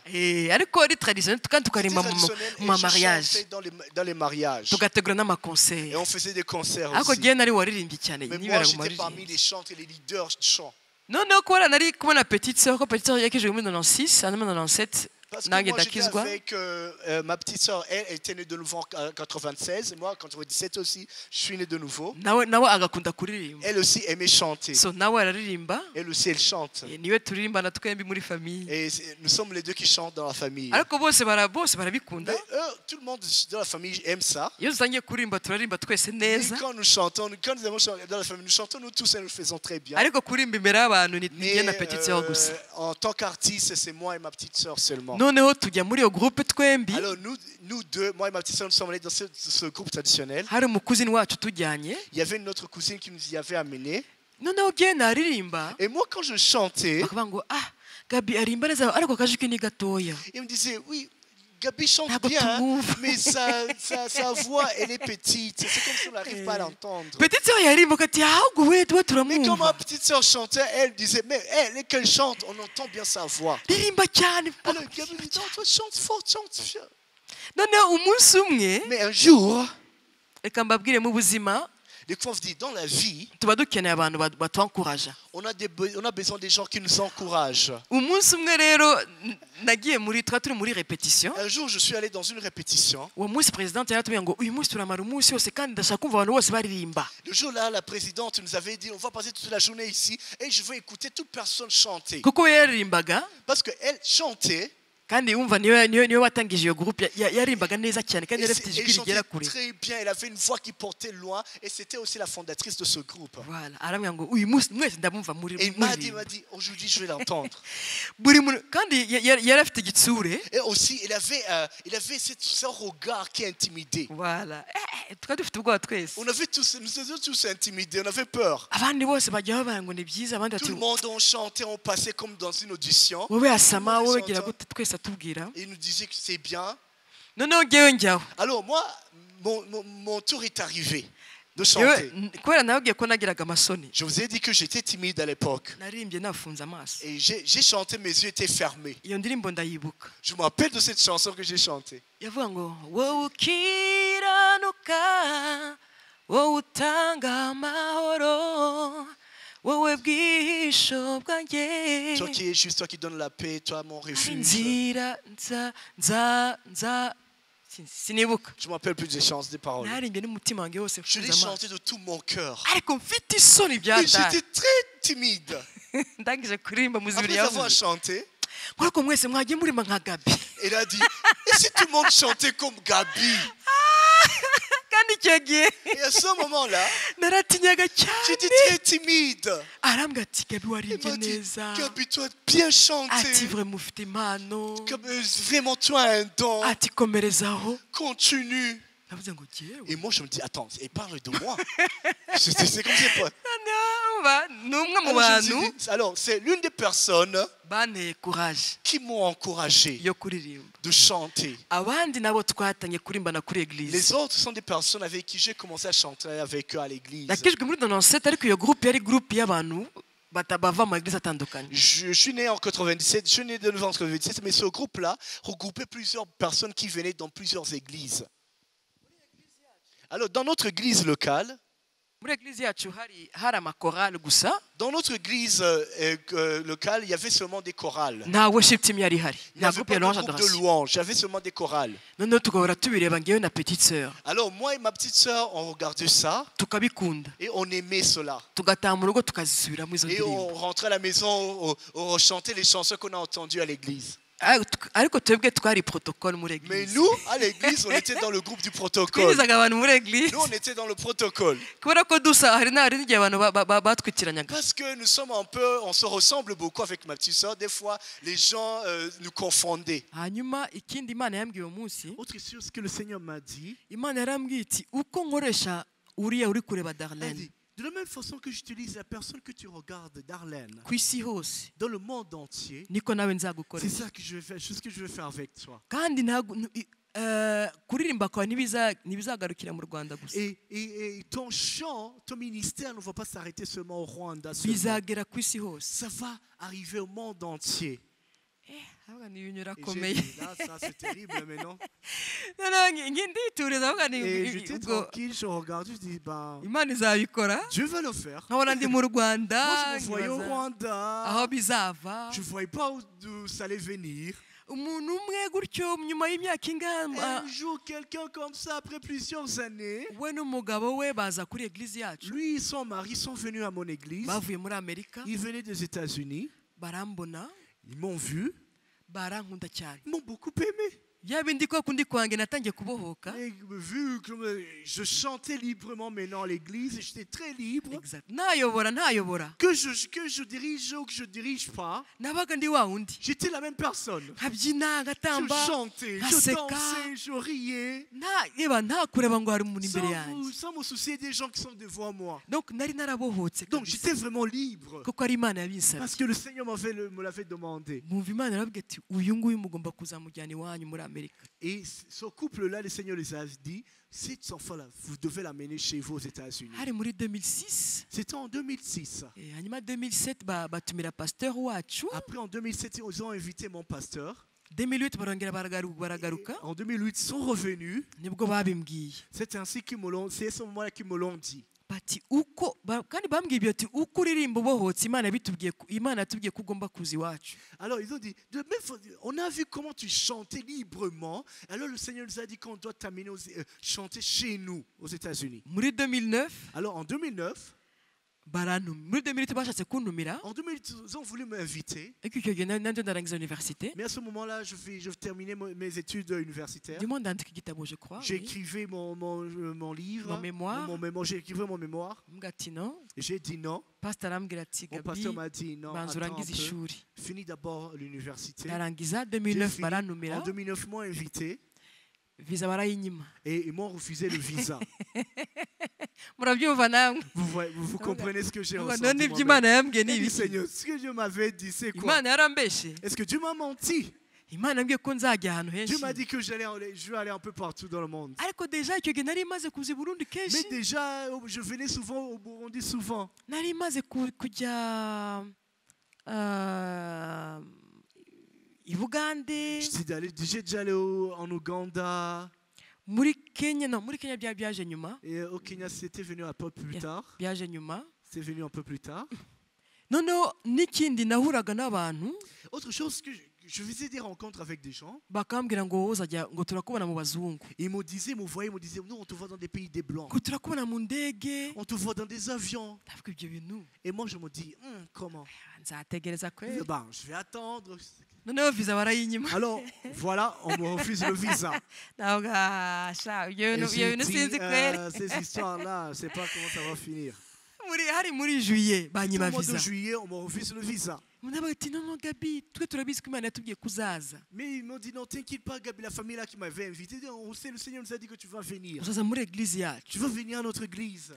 Ariko ari traditionnel kandi C'était tukaririmba mu traditionnel, et ma je mariage, chantais dans les mariages. tugategura Et n'amaconcert. on faisait des concerts Ariko aussi. jyewe nari waririmbye cyane, Mais moi, nibera mu j'étais maririmbyi. parmi les chanteurs et les leaders de chant. Noneho kubera nari kumwe na petite sœur, ko petite sœur yakijwe muri 96 hanyuma 97 Parce que nanjye moi, j'étais ndakizwa. avec ma petite soeur, elle était née de nouveau en 96, et moi, en 97 aussi, je suis né de nouveau. nawe agakunda kuririmba, Elle aussi aimait chanter. so nawe araririmba. Elle aussi, elle chante. Niwe turirimbana twembi muri famille. Et nous sommes les deux qui chantent dans la famille. Ariko bose barabikunda. Mais tout le monde dans la famille aime ça. Iyo dutangiye kuririmba turarimba twese Et neza, quand nous chantons, quand nous avons chanté dans la famille, nous chantons nous tous et nous le faisons très bien. ariko kuririmba imbere y'abantu ni Mais njye na petite sœur gusa. en tant qu'artiste, c'est moi et ma petite soeur seulement. Noneho tujya muri iyo groupe twembi, Alors nous deux, moi et ma petite soeur, nous sommes allés dans ce groupe traditionnel. hari umukuzini wacu tujyanye. Il y avait une autre cousine qui nous y avait amené. Noneho jyewe naririmba Et moi, quand je chantais, bakavuga ngo Gabi arimba neza ariko akajwi ke ni gatoya. il me disait, oui, Gabi chante Ntabwo bien, hein, tumwumva. mais sa voix, elle est petite. C'est comme si on n'arrive pas à l'entendre. petite sœur yarimbuka ati ahubwo we Mais quand ma turamwumva petite sœur chantait, elle disait, mais elle, qu'elle chante, on entend bien sa voix. ririmba cyane Alors Gabi dit, non, toi chante fort, chante fort. noneho umunsi umwe Mais un jour, reka mbabwire mu buzima les profs disent, dans la vie, tuba dukeneye abantu batwankuraja on a besoin des gens qui nous encouragent. umunsi umwe rero nagiye turi muri repetition Un jour, je suis allé dans une répétition. uwo munsi perezidante yaratubwiye ngo uyu munsi turamara umunsi wose kandi ndashaka kumva abantu bose baririmba Le jour-là, la présidente nous avait dit, on va passer toute la journée ici et je veux écouter toute personne chanter. kuko we yaririmbaga Parce qu'elle chantait kandi wumva niyo watangije iyo groupe yaririmbaga neza cyane kandi et yari afite ijwi elle rigera chantait kure très bien. Elle avait une voix qui portait loin et c'était aussi la fondatrice de ce groupe. voilà arambwira ngo uyu munsi mwese ndabumva muri Et il m'a dit, aujourd'hui je vais l'entendre. buri muntu kandi yari afite igitsure Et aussi, il avait ce regard qui intimidait. voilà tukaba dufite ubwoba twese Nous étions tous intimidés, on avait peur. abandi bose bajya bavuga ngo ni byiza abandi Tout ati le monde, on chantait, on passait comme dans une audition. wowe asama Tout le wowe monde gira chantait. gute twese atubwira Et il nous disait que c'est bien. noneho ngewe njyaho Alors moi, mon tour est arrivé de Yewe, chanter. kubera nababwiye ko nagiraga amasoni Je vous ai dit que j'étais timide à l'époque. naririmbye nafunze amaso Et j'ai chanté, mes yeux étaient fermés. iyo ndirimbo ndayibuka Je me rappelle de cette chanson que j'ai chantée. yavuga ngo wowe ukiranuka wowe utanga amahoro wowe bwisho bwanjye Toi qui es juste, toi qui donnes la paix, toi mon refuge. inzira sinibuka Je ne me rappelle plus des chansons, des paroles. naririmbye n'umutima wanjye wose Je l'ai mfunze amaso chanté de tout mon cœur. ariko mfite isoni bya Mais data j'étais très timide. ndangije kuririmba muzibiri Après avoir yavuze chanté, ariko mwese mwagiye murima nka Gabi elle a dit, et si tout le monde chantait comme Gabi? kandi icyo gihe Et à ce moment-là, naratinyaga cyane j'étais très timide. arambwira ati Gabi Elle waririmbye m'a dit, neza Gabi, toi, bien ati chanté. vraiment ufite impano Vraiment, toi, un don. ati komerezaho Continue. navuze ngo jyewe Et moi, je me dis, attends, et parle de moi. C'est comme ça. numva ni umwe mu bantu Alors, c'est l'une des personnes banteye courage qui m'ont encouragé yo kuririmba de chanter. abandi nabo twatanye kurimbana kuri eglise Les autres sont des personnes avec qui j'ai commencé à chanter avec eux à l'église. nakijwe muri 97 ariko iyo groupe yari groupe y'abantu bava mu eglise atandukanye Je suis né en 97, je suis né de novembre 97, mais ce groupe-là regroupait plusieurs personnes qui venaient dans plusieurs églises. Alors, dans notre église locale, muri eglise yacu hari amakorali gusa dans notre église locale, il y avait seulement des chorales. nta worship team yari ihari Il n'y nta avait groupe pas ya de louange groupe de adoration louange, il y avait seulement des chorales. noneho tugahora tubireba ngewe na petite sœur Alors, moi et ma petite sœur, on regardait ça tukabikunda et on aimait cela. tugataha mu rugo tukazisubiramo izo Et ndirimbo on rentrait à la maison, on rechantait les chansons qu'on a entendues à l'église. ariko twebwe twari protocole muri Mais eglise nous, à l'église, on était dans le groupe du protocole. twirizaga abantu muri eglise Nous, on était dans le protocole. kubera ko dusa hari n'igihe abantu batwikiranyaga Parce que nous sommes un peu, on se ressemble beaucoup avec ma petite soeur. Des fois, les gens nous confondaient. hanyuma ikindi imana yambwiye uwo munsi Autre chose que le Seigneur m'a dit, imana yarambwiye iti uko nkoresha uriya uri kureba elle Darlene dit, de la même façon que j'utilise la personne que tu regardes, Darlene, ku isi hose dans le monde entier, niko nawe c'est nzagukorera ça que je vais faire, c'est ce que je vais faire avec toi. kandi kuririmba kwawe ntibizagarukira mu Rwanda gusa Et ton chant, ton ministère ne va pas s'arrêter seulement au Rwanda. Seulement. bizagera ku isi hose Ça va arriver au monde entier. ahubwo ni ibintu Et j'ai birakomeye dit, là, ça c'est terrible, mais non. noneho ndituriza ahubwo ni Et j'étais ubwo tranquille, je regarde, je dis, ben, imana izabikora Dieu va le faire. nkabona ndi mu Rwanda Moi, je me voyais au nkibaza Rwanda. aho bizava Je ne voyais pas d'où ça allait venir. umuntu umwe gutyo nyuma y'imyaka ingana Un jour, quelqu'un comme ça, après plusieurs années, we n'umugabo we baza kuri eglise yacu lui et son mari sont venus à mon église. bavuye muri Amerika Ils venaient des États-Unis. barambona Ils m'ont vu. barankunda cyane Ils m'ont beaucoup aimé. bya bindi ko kundi kwanjye natangiye kubohoka Et vu que je chantais librement maintenant à l'église, j'étais très libre. Exact. ntayobora Que je dirige ou que je dirige pas, nabaga ndi wa wundi j'étais la même personne. nkabyina Je ngatamba chantais, je ngaseka dansais, je riais. nta kureba ngo hari umuntu imbere yanjye Sans me soucier des gens qui sont devant moi. donc nari narabohotse Donc kabisa. j'étais vraiment libre. kuko ari imana yabinsabye Parce que le Seigneur me l'avait demandé. mwumva imana yarabwiye ati uyu nguyu mugomba kuzamujyana iwanyu muri Amerika amerika. Et ce couple-là, le Seigneur les a dit, cet enfant-là, vous devez l'amener chez vous aux États-Unis. hari muri 2006 C'était en 2006. hanyuma 2007 batumira pasteur wacu. Après, en 2007, ils ont invité mon pasteur. 2008 barongera baragaruka En 2008, ils sont revenus. nibwo babimbwiye C'est ainsi qu'ils me l'ont, c'est à ce moment-là qu'ils me l'ont dit. bati uko kandi bambwiye ibyo ati uko uririmba ubohotse Imana yatubwiye ko ugomba kuza iwacu. Alors ils ont dit, on a vu comment tu chantais librement. Alors le Seigneur nous a dit qu'on doit t'amener chanter chez nous aux États-Unis. Muri 2009 Alors en 2009, muri 2008 bashatse kuntumira en 2008, ils ont voulu m'inviter. ariko icyo gihe nanjye ndarangiza université. Mais à ce moment-là, je terminais mes études universitaires. ndimo ndandika igitabo je crois. J'écrivais mon livre, Mon mémoire. J'écrivais mon mémoire. mbwa ati non. Et j'ai dit non. Pastor arambwira ati Mon Gabi pasteur m'a dit non. banza Attends un urangize peu. ishuri. Finis d'abord l'université. ndarangiza J'ai 2009 fini. barantumira En 2009, ils m'ont invité visa barayinyima. et ils m'ont refusé le visa. murabyumva namwe. Vous comprenez ce que j'ai ressenti none ibyo moi-même. Imana yambwiye ni J'ai dit, ibiki? Seigneur, ce que Dieu m'avait dit, c'est quoi? Imana yarambeshe. Est-ce que Dieu m'a menti? Imana yambwiye ko nzajya ahantu henshi. Dieu m'a dit que je vais aller un peu partout dans le monde. ariko deja icyo gihe nari maze kuza i Burundi kenshi. Mais déjà, je venais souvent au Burundi, souvent. nari maze kujya i Bugande, J'ai déjà allé en Ouganda. muri Kenya byaje nyuma. Et au Kenya, c'était venu un peu plus tard. byaje nyuma. C'est venu un peu plus tard. noneho n'ikindi nahuraga n'abantu Autre chose que je faisais des rencontres avec des gens. bakambwira ngo uzajya ngo turakubona mu bazungu, Ils me disaient, nous, on te voit dans des pays des blancs. ngo turakubona mu ndege. On te voit dans des avions. ndavuga ibyo bintu Et moi, je me dis, comment? nzategereza kweli. Ben, je vais attendre. noneho visa barayinyima. Alors, voilà, on me refuse le visa. ndavuga sha ibyo Et bintu j'ai sinzi dit, kweli. ces histoires-là, je ne sais pas comment ça va finir. hari muri juillet Au banyima mois de visa. juillet, on me refuse le visa. ndavuga ati non Gabi twe turabizi ko Imana yatubwiye kuzaza. Mais ils m'ont dit, non, t'inquiète pas, Gabi, la famille là qui m'avait invité, on sait, le Seigneur nous a dit que tu vas venir. uzaza muri eglise yacu. Tu vas venir à notre église.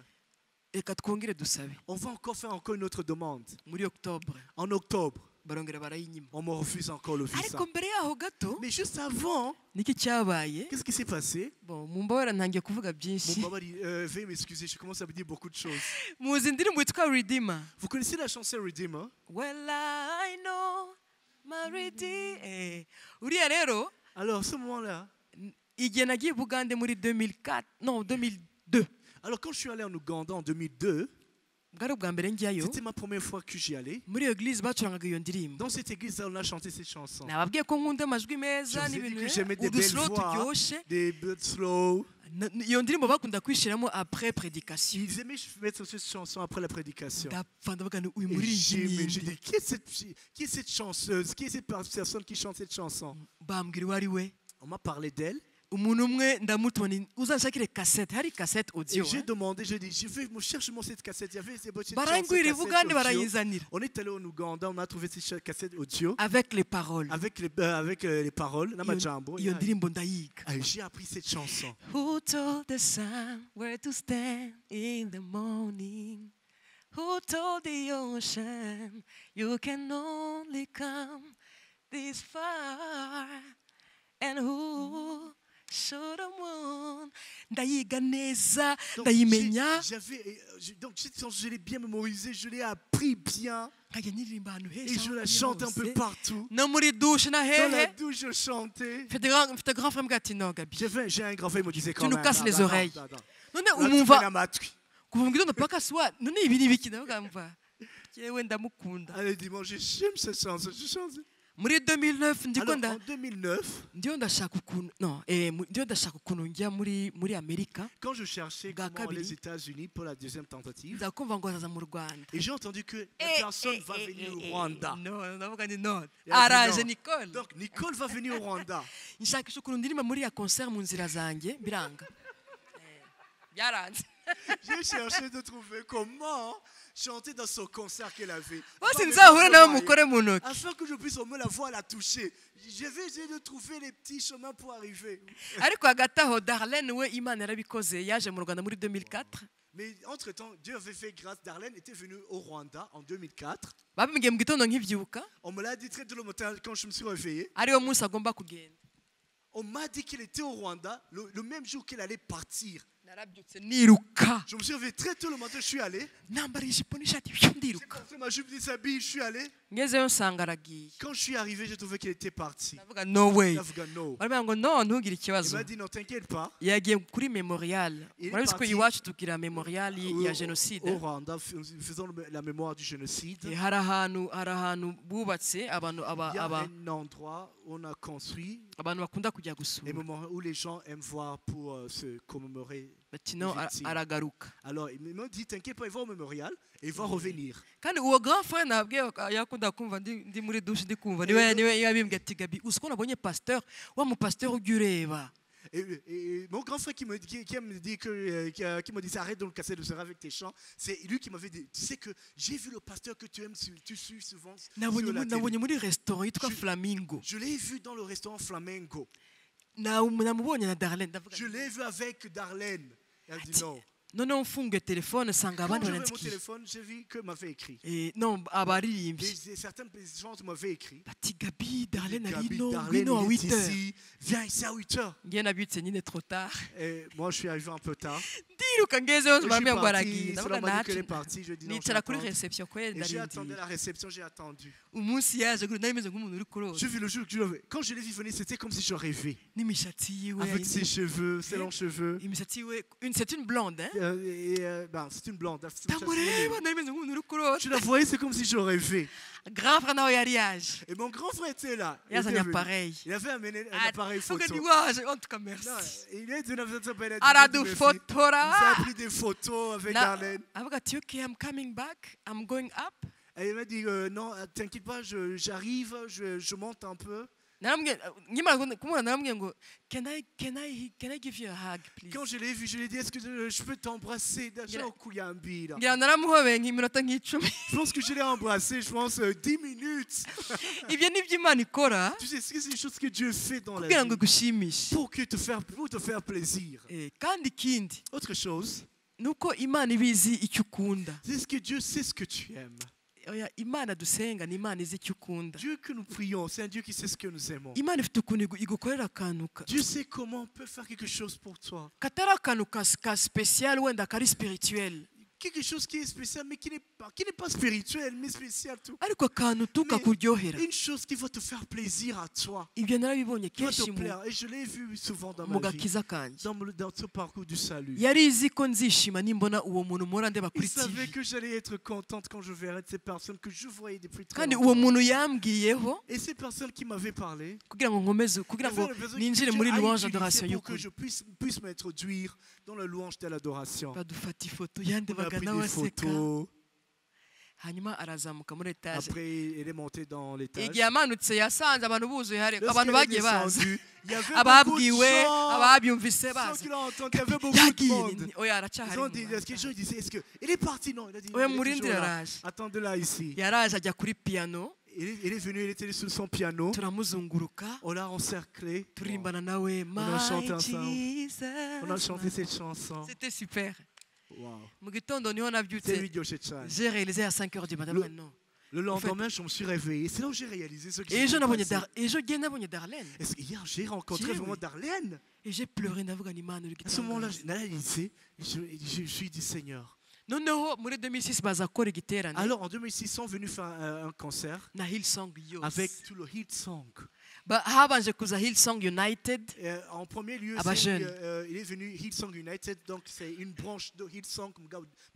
reka twongere dusabe. On va encore faire une autre demande. muri octobre En octobre, barongera barayinyima. on me refuse encore le visa. ariko mbere yaho gato Mais juste avant, niki cyabaye. qu'est-ce qui s'est passé? bon mumbabarira ntangiye kuvuga byinshi. Mon papa dit, veuillez m'excuser, je commence à me dire beaucoup de choses. muzi indirimbo yitwa Redeemer. Vous connaissez la chanson Redeemer? Well I know my Redeemer. uriya rero Alors, à ce moment-là, igihe nagiye i Bugande muri 2002 alors quand je suis allé en Ouganda en 2002, bwari ubwa mbere njyayo. c'était ma première fois que j'y allais. muri iyo eglise bacurangaga iyo ndirimbo. Dans cette église, on a chanté cette chanson. nababwiye ko nkunda amajwi Je meza vous ai dit n'ibintu que j'aimais des belles uduslow voix, turyoshye. des bits slow. iyo ndirimbo bakunda kwishyiramo après prédication. Ils aimaient mettre cette chanson après la prédication. ndapfa ndavuga ni uyu Et muririmbyi j'ai ninde? dit, qui est cette chanteuse? Qui est cette personne qui chante cette chanson? bambwira uwo ari we. On m'a parlé d'elle. umuntu umwe ndamutuma uzanshakire cassette. hari cassette Et audio. j'ai demandé, j'ai dit, cherche-moi cette cassette. Il y avait cette chanson, barangwira i cassette Bugande audio. barayizanira. On est allé en Ouganda, on a trouvé cette cassette audio avec les paroles. avec les paroles. Namajambo. iyo ndirimbo ndayiga. Et j'ai appris cette chanson. Who told the sun where to stand in the morning? Who told the ocean you can only come this far? And who showed the moon? Ndayiga neza, ndayimenya. Donc cette chanson, je l'ai bien mémorisée, je l'ai appris bien. nkajya nyiririmba ahantu Et heza je la aho chante un hose. peu partout. no muri douche na Dans la hehe. douche, je chantais. mfite grand frère ati no Gabi. J'ai un grand frère qui me disait quand Tu nous même. casses les oreilles. none Là, tu umumva fais la matri. kuva mu gitondo paka swa none ibi ni biki ndavuga mva yewe ndamukunda. Allez, dimanche, j'aime cette chanson. Je chante. muri 2009 ndiko Alors, en 2009, ndiyo ndashaka ukuntu ndiyo ndashaka ukuntu njya muri Amerika. quand je cherchais Bwa comment kabiri. les États-Unis pour la deuxième tentative, ndakumva ngo azaza mu Rwanda. et j'ai entendu que la personne va venir au Rwanda. no ndavuga ni no Il a dit araje non. Nicole. Donc, Nicole va venir au Rwanda. nshakisha ukuntu ndirimba muri ya concert mu nzira zanjye biranga. byaranze. J'ai cherché de trouver comment chanter dans ce concert qu'elle avait. bose nzahura nawe mukore mu ntoki. Afin que je puisse au moins la voix la toucher. Je vais essayer de trouver les petits chemins pour arriver. ariko hagati aho Darlene we Imana yarabikoze yaje mu Rwanda muri 2004. Mais entre-temps, Dieu avait fait grâce. Darlene était venue au Rwanda en 2004. babimbwiye mu gitondo nk'ibyuka On me l'a dit très tôt le matin quand je me suis réveillé. ariwo munsi agomba kugenda. On m'a dit qu'il était au Rwanda le même jour qu'il allait partir. narabyutse niruka Je me suis réveillé très tôt le matin, je suis allé. nambara ijipo n'ishati J'ai ndiruka porté ma jupe et s'habille, je suis allé. ngezeyo nsanga aragiye Quand je suis arrivé, j'ai trouvé qu'il était parti. ndavuga no way Navuga no. baravuga ngo no ntugire Il ikibazo m'a dit non, t'inquiète pas. yagiye kuri memorial Il est murabizi ko parti iwacu tugira memorial ya jenoside Au Rwanda, faisant la mémoire du génocide. hari ahantu bubatse abantu Il y a un endroit où on a construit abantu bakunda kujya un gusura moment où les gens aiment voir pour se commémorer. bati no Victime. aragaruka Alors, il m'a dit, t'inquiète pas, il va au mémorial et il va revenir. kandi uwo grand frère nabwiye yakunda kumva ndi muri douche ndi kumva niwe yabimbwiye ati Gabi uzi ko nabonye pasteur wa mu pasteur ujya ureba Et mon grand frère qui me dit arrête de le casser de sera avec tes chants, c'est lui qui m'avait dit, tu sais que j'ai vu le pasteur que tu aimes, tu suis souvent sur la télé. nabonye muri restaurant yitwa Flamingo Je l'ai vu dans le restaurant Flamengo. namubonye na Darlene ndavuga Je l'ai vu avec Darlene. Elle a dit non. noneho mfunguye telefone nsanga Quand abandi j'ai ouvert mon barandikiye téléphone, j'ai vu que m'avait écrit. non abaririmbyi Certaines gens m'avaient écrit. bati Gabi Darlene ari Gabi, no Darlene, ngwino à il est 8h ici. Viens ici à 8h. ngiye nabyutse nyine trop tard Et moi, je suis arrivé un peu tard. ndiruka ngezeyo Je suis bambwiye ngo parti, aragiye c'est ndavuga la m'a dit qu'elle naci est partie. Je dis non, nicara kuri j'attends. reception kweli Et j'ai attendu ndarindiye la réception, j'ai attendu. umunsi yaje guri nari meze nk'umuntu uri kurota J'ai vu le jour que je l'avais. Quand je l'ai vu venir, c'était comme si je rêvais. n'imishatsi yiwe Avec ses cheveux, ses longs cheveux. imishatsi yiwe c'est une blonde hein C'est une blonde. ndamureba nari meze nk'umuntu uri kurota Tu la voyais, c'est comme si je rêvais. grand frère nawe yari yaje Et mon grand frère était là. Il yazanye était venu. appareil Il avait amené un appareil Vuga photo. ni waje en tout cas Non, merci il est venu avec sa palette. Il aradufotora a pris des photos avec Darlene. avuga ati okay I'm coming back I'm going up Et il m'a dit non, t'inquiète pas, j'arrive, je monte un peu. naramubwiye nkimara kumubona naramubwiye ngo can I give you a hug please Quand je l'ai vu, je lui ai dit est-ce que je peux t'embrasser déjà au Kouyambi là. ngira naramuhobeye nk'iminota nk'icumi Je pense que je l'ai embrassé, je pense 10 minutes. ibyo ni byo Imana ikora Tu sais, c'est des choses que Dieu fait dans la kugira ngo vie igushimishe pour te faire plaisir. kandi ikindi Autre chose, ni uko Imana ibizi icyo ukunda c'est ce que Dieu sait ce que tu aimes. oya Imana dusenga ni Imana izi icyo ukunda Dieu que nous prions, c'est un Dieu qui sait ce que nous aimons. Imana ifite ukuntu igukorera akantu Dieu sait comment on peut faire quelque chose pour toi. katari akantu ka special wenda kari spirituel Quelque chose qui est spécial, mais qui n'est pas spirituel, mais spécial tout. ariko akantu tu kakuryohera Une chose qui va te faire plaisir à toi, ibyo narabibonye qui va te kenshi plaire. Et je l'ai vu souvent dans mu ma vie, gakiza kanjye dans ce parcours du salut. yari izi ko nzishima nimbona uwo muntu mpora ndeba Il kuri savait TV que j'allais être contente quand je verrais ces personnes que je voyais depuis très kandi longtemps. uwo muntu yambwiyeho Et ces personnes qui m'avaient parlé, kugira ngo nkomeze kugira ngo ninjire muri louange adoration pour que y'ukuri je puisse m'introduire dans la louange de l'adoration. badufata ifoto On a yandebaga pris nawe des aseka photos. hanyuma arazamuka muri etaje Après, il est monté dans l'étage. igihe amanutse yasanze abantu buzuye hari Lorsqu'il abantu est bagiye baza descendu, il y avait beaucoup de ababwiwe gens. ababyumvise Ceux baza qui l'ont entendu, il y avait beaucoup de yagiye monde. oya Ils aracyahari ont dit, est-ce que les gens disaient, est-ce que il est parti? Non, il a dit, oya non, il est murindire toujours là. araje Attendez-là ici. yaraje ajya kuri piano Il est venu, il était sur son piano. turamuzunguruka On l'a encerclé. turirimbana nawe a chanté My ensemble. Jesus. On a chanté cette chanson. C'était super Wow. mu gitondo niho C'est nabyutse lui, Dieu Chan. j'ai réalisé à 5h du matin non Le lendemain, je me suis réveillé. C'est là où j'ai réalisé ce que ejo nabonye passé. ejo gihe nabonye Darlene Hier, j'ai rencontré Dieu, vraiment oui. Darlene. et j'ai pleuré ndavuga ni Imana uri À ce moment-là, gitangaza je suis dit Seigneur. noneho muri 2006 baza gukora igiterane Alors en 2006, ils sont venus faire un concert na Hillsong yose avec tout le hit song. habanje kuza Hillsong United En premier lieu, Ah bah, jeune. il est venu Hillsong United, donc c'est une branche de Hillsong,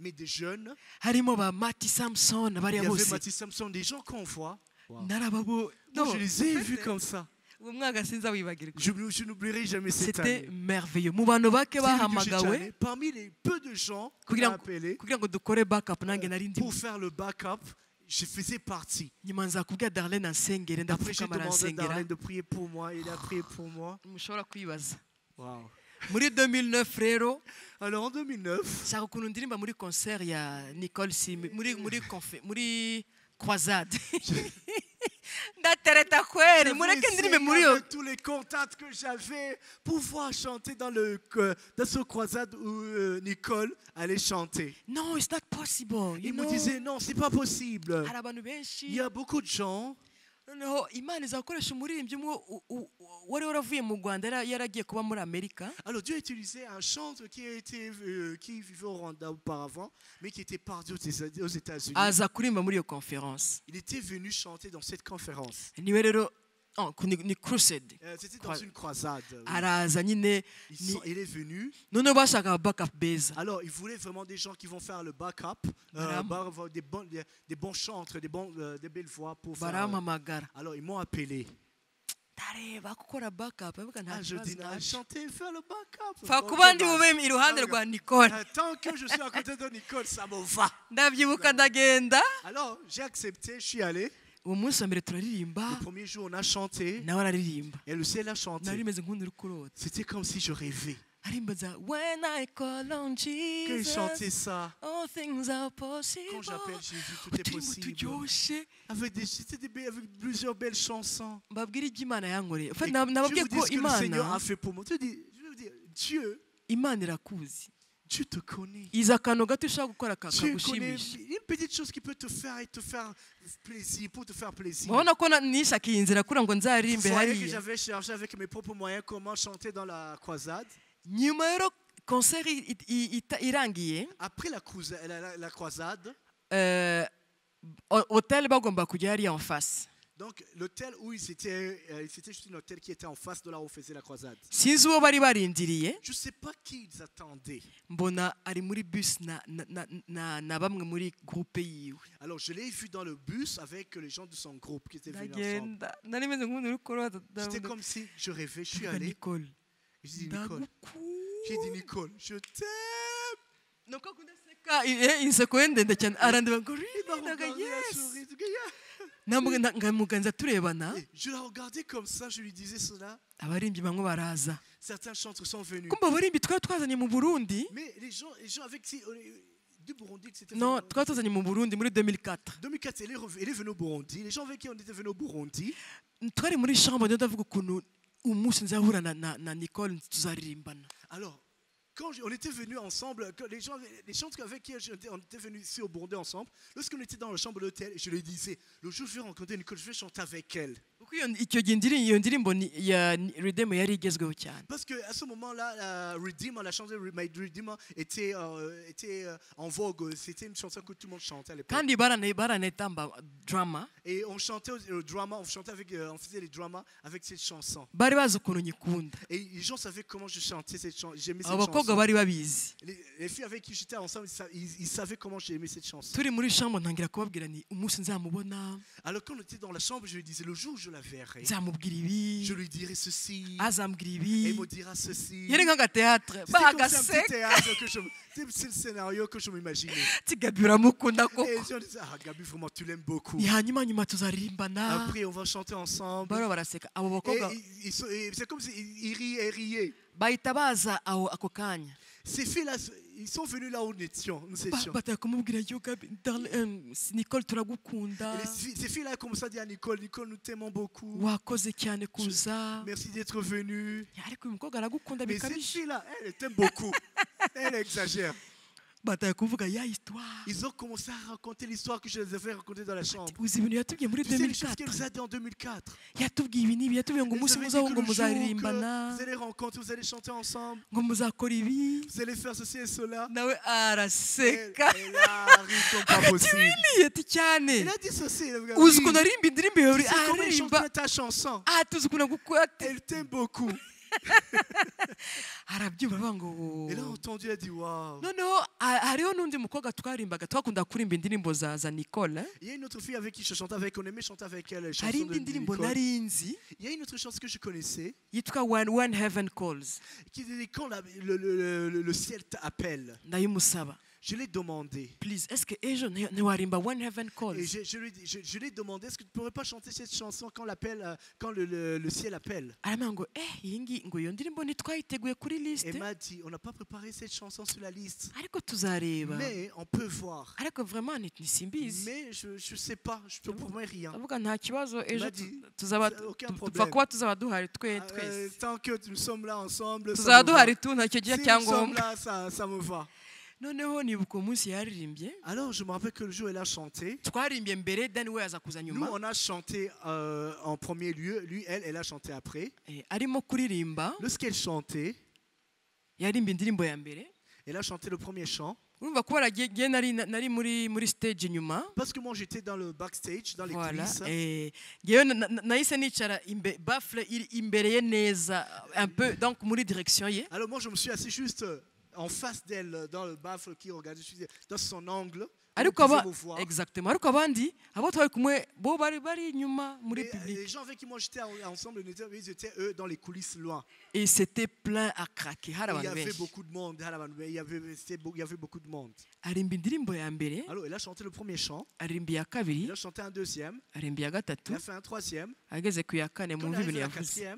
mais des jeunes. harimo ba Mati Samson Il y bariya avait bose Mathis Samson, des gens qu'on voit. Wow. narababo Moi, je les ai vus comme ça. uwo mwaka sinzawibagirwa Je n'oublierai jamais cette c'était année. merveilleux mu bantu bake C'est lui que j'ai bahamagawe chanté. Parmi les peu de gens qu'on kugira a ngo appelés kugira ngo dukore backup nanjye nari ndimo pour faire le backup, je faisais partie. nyuma nza kubwira Darlene ansengere Après, j'ai ndapfukama demandé à aransengera Darlene de prier pour moi. Il a prié pour moi. mushobora kwibaza Wow. muri 2009 rero Alors en 2009, shaka ukuntu ndirimba muri concert ya Nicole Simi muri croisade ndatereta kweri mureke ndirimbe muri yo avec tous les contacts que j'avais, pouvoir chanter dans ce croisade où Nicole allait chanter. no it's not possible you Il me know disait non, c'est pas possible. hari abantu benshi Il y a beaucoup de gens noneho Imana izakoresha umuririmbyi umwe wari waravuye mu Rwanda yaragiye kuba muri Amerika. Alors Dieu a utilisé un chanteur qui vivait au Rwanda auparavant, mais qui était parti aux États-Unis. Aza kurimba muri iyo conférence. Il était venu chanter dans cette conférence. Niwe rero ni crusade. C'était dans une croisade. Araza nyine Il est venu. noneho bashaka backup beza. Alors, il voulait vraiment des gens qui vont faire le backup, des bons chantres, des belles voix pour faire. Barampamagara. Alors, ils m'ont appelé. Ndareba gukora backup Je dis, chanter, faire le backup. Fa kuba ndi bube iruhande rwa Nicole. Tant que je suis à côté de Nicole, ça me va. Ndabyibuka ndagenda. Alors, j'ai accepté, je suis allé. Uwo munsi wa mbere turaririmba. Le premier jour, on a chanté. Nawe araririmba. Et le ciel a chanté. Nari meze nk'undi uri kurota. C'était comme si je rêvais. Arimbaza when I call on Jesus. Quand il chantait ça, all things are possible. quand j'appelle Jésus, tout est possible. Avec plusieurs belles chansons. Mbabwira iby'Imana yankoreye. Je Nababwiye vous dis ko ce que le Seigneur Imana a fait pour moi. Je veux dire, Dieu, Imana irakuzi. Dieu te connaît. Iza akantu gato ushaka gukora Dieu connaît kakagushimisha. une petite chose qui peut te faire plaisir, pour te faire plaisir. Murabona ko nishakiye inzira kuri ngo nzaririmbe Vous voyez que hariya. j'avais cherché avec mes propres moyens comment chanter dans la croisade. Nyuma rero concert irangiye, Après la croisade, hotel bagomba kujya hariya en face. donc l'hôtel où c'était juste un hôtel qui était en face de là où on faisait la croisade. Sinzi uwo bari barindiriye, Je ne sais pas qui ils attendaient. mbona ari muri bus na bamwe muri groupe yiwe. Alors je l'ai vu dans le bus avec les gens de son groupe qui étaient venus ensemble. Ndagenda nari meze nk'umuntu uri kurota. C'était comme si je rêvais, je suis allé. Nicole. J'ai dit Nicole. J'ai dit Nicole, je t'aime. Nuko kudaseka inseko ye ndende cyane arandeba ngo Il m'a regardé, il a souri, tout ngamuganza turebana. je la regardais comme ça, je lui disais cela. Abaririmbyi bamwe baraza. Certains chantres sont venus. Kumva abaririmbyi twari twazanye mu Burundi. Mais les gens avec qui du Burundi, c'était Non, twari twazanye mu Burundi muri 2004. 2004, il est venu au Burundi. Les gens avec qui on était venus au Burundi. Twari muri chambre ndavuga ukuntu umunsi nzahura na Nicole tuzaririmbana. Alors, quand on était venus ensemble, les chanteurs avec qui on était venus ici au Burundi ensemble, lorsqu'on était dans la chambre de l'hôtel, je lui disais, le jour où je vais rencontrer Nicole, je vais chanter avec elle. Icyo gihe iyo ndirimbo ya Redeem yari igezweho cyane. Parce qu'à ce moment-là, Redeem, la chanson My Redeemer était en vogue. C'était une chanson que tout le monde chantait à l'époque. Kandi baranetamba drama. Et on chantait le drama, on faisait les dramas avec cette chanson. Bari bazi ukuntu nyikunda. Et les gens savaient comment je chantais cette chanson. J'aimais cette Abakobwa chanson. bari babizi. Les filles avec qui j'étais ensemble, ils savaient comment j'aimais cette chanson. Turi muri chambre ntangira kubabwira ni umunsi nzamubona. Alors quand on était dans la chambre, je lui disais, le jour où je la verrai, Nzamubwira ibi. je lui dirai ceci. Azambwira Et ibi. il me dira ceci. Yari nk'agateatre. C'était comme ça, un petit Bagaseka. théâtre c'est le scénario que je m'imaginais. Gabi uramukunda Et koko. les gens disaient, Gabi, vraiment, tu l'aimes beaucoup. Ni hanyuma nyuma tuzaririmbana. Après, on va chanter ensemble. Baro baraseka. Abo bakobwa Et c'est comme s'ils riaient. bahita baza aho ako kanya. Ces filles-là, ils sont venus là où nous étions. Bataya kumubwira yo Gabi Nicole turagukunda. Ces filles-là commencent à dire à Nicole, nous t'aimons beaucoup. Wakoze cyane kuza. Merci d'être venue. Ariko uyu mukobwa aragukunda Mais cette bikabije. fille-là, elle t'aime beaucoup. Elle exagère. Bataya kuvuga ya histoire. Ils ont commencé à raconter l'histoire que je les avais racontée dans la chambre. Uzi ibintu yatubwiye muri Tu sais les choses qu'elle 2004. nous a dit en 2004. Yatubwiye ibi n'ibi yatubwiye ngo Elle nous umunsi avait muzaho dit que ngo le jour que muzaririmbana vous allez rencontrer, vous allez chanter ensemble, ngo muzakora ibi. vous allez faire ceci et cela. Nawe Elle araseka. a ri comme pas possible. Ati Elle cyane. a dit ceci. Uzi ukuntu aririmba indirimbo yawe Tu sais comment elle chante aririmba. bien ta chanson. Tuzi ukuntu agukunda. Elle t'aime beaucoup. Arabyumva avuga ngo. Elle a entendu, elle a dit waouh. Noneho hariho n'undi mukobwa twarimbaga twakunda kurimba indirimbo za Nicole. Il y a une autre fille avec qui je chantais avec, on aimait chanter avec elle les Hari chansons de indi ndirimbo Nicole. nari nzi Il y a une autre chanson que je connaissais yitwa When Heaven Calls. qui disait quand le ciel t'appelle. Ndayimusaba. Je l'ai demandé. Please, est-ce que ejo ntiwarimba When Heaven Et Calls? je lui ai demandé, est-ce que tu ne pourrais pas chanter cette chanson quand le ciel appelle? Aramubwira ngo iyi ngiyi ngo iyo ndirimbo ntitwayiteguye kuri liste. Elle m'a dit, on n'a pas préparé cette chanson sur la liste. Ariko tuzareba. Mais on peut voir. Ariko vraiment ntisimbizi. Mais je ne sais pas, je ne te promets rien. Avuga nta kibazo ejo dit, tuzaba aucun tupfa problème. kuba tuzaba duhari twese. Tant que nous sommes là ensemble, Tuzaba ça me va. duhari tu ntacyo Si gihe nous sommes cyangombwa. là, ça me va. noneho nibuka umunsi yaririmbye Alors je me rappelle que le jour elle a chanté. twaririmbye mbere then we aza kuza Nous nyuma on a chanté en premier lieu, lui elle a chanté après. arimo kuririmba Lorsqu'elle chantait, yaririmba indirimbo ya mbere elle a chanté le premier chant. urumva ko baragiye nari muri stage nyuma Parce que moi j'étais dans le backstage, dans les voilà coulisses. ngewe nahise nicara bafle iri imbere ye neza un peu donc muri direction ye. Alors moi je me suis assis juste en face d'elle dans le baffle qui regardait, je suis dans son angle. ariko exactement ariko abandi abo twari kumwe bo bari inyuma muri public. Les gens avec qui moi j'étais ensemble, ils étaient eux dans les coulisses loin. Et c'était plein à craquer. Il y avait beaucoup de monde. Il y avait beaucoup de monde. Arimba indirimbo ya mbere. Alors il a chanté le premier chant. Arimba ya kabiri. Il a chanté un deuxième. Arimba ya gatatu. Il a fait un troisième. Ageze ku ya kane mu ibintu yavuze.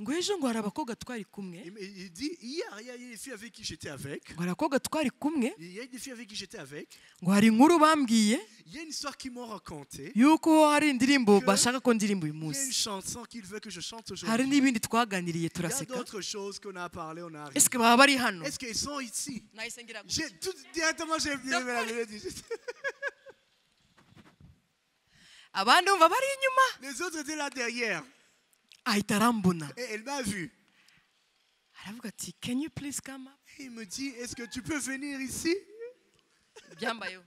Ngo ejo ngo hari abakobwa twari kumwe. Il dit hier il y a des filles avec qui j'étais avec. Ngo abakobwa twari kumwe. Il y a des filles avec qui j'étais avec. Ngo hari inkuru bambwiye. Il y a une histoire qu'ils m'ont racontée. Yuko hari indirimbo bashaka ko ndirimbo uyu Il y a une munsi. chanson qu'il veut que je chante Hari aujourd'hui. n'ibindi twaganiriye Il y a turaseka. d'autres choses qu'on a parlé, on a ri. Est-ce que baba bari hano? Est-ce qu'ils sont ici? Nahise ngira J'ai tout directement j'ai la mélodie. abandi umva bari inyuma. Les autres étaient là derrière. Ahita arambona. Et elle m'a vu. Aravuga ati can you please come up? Il me dit, est-ce que tu peux venir ici? Byambayeho.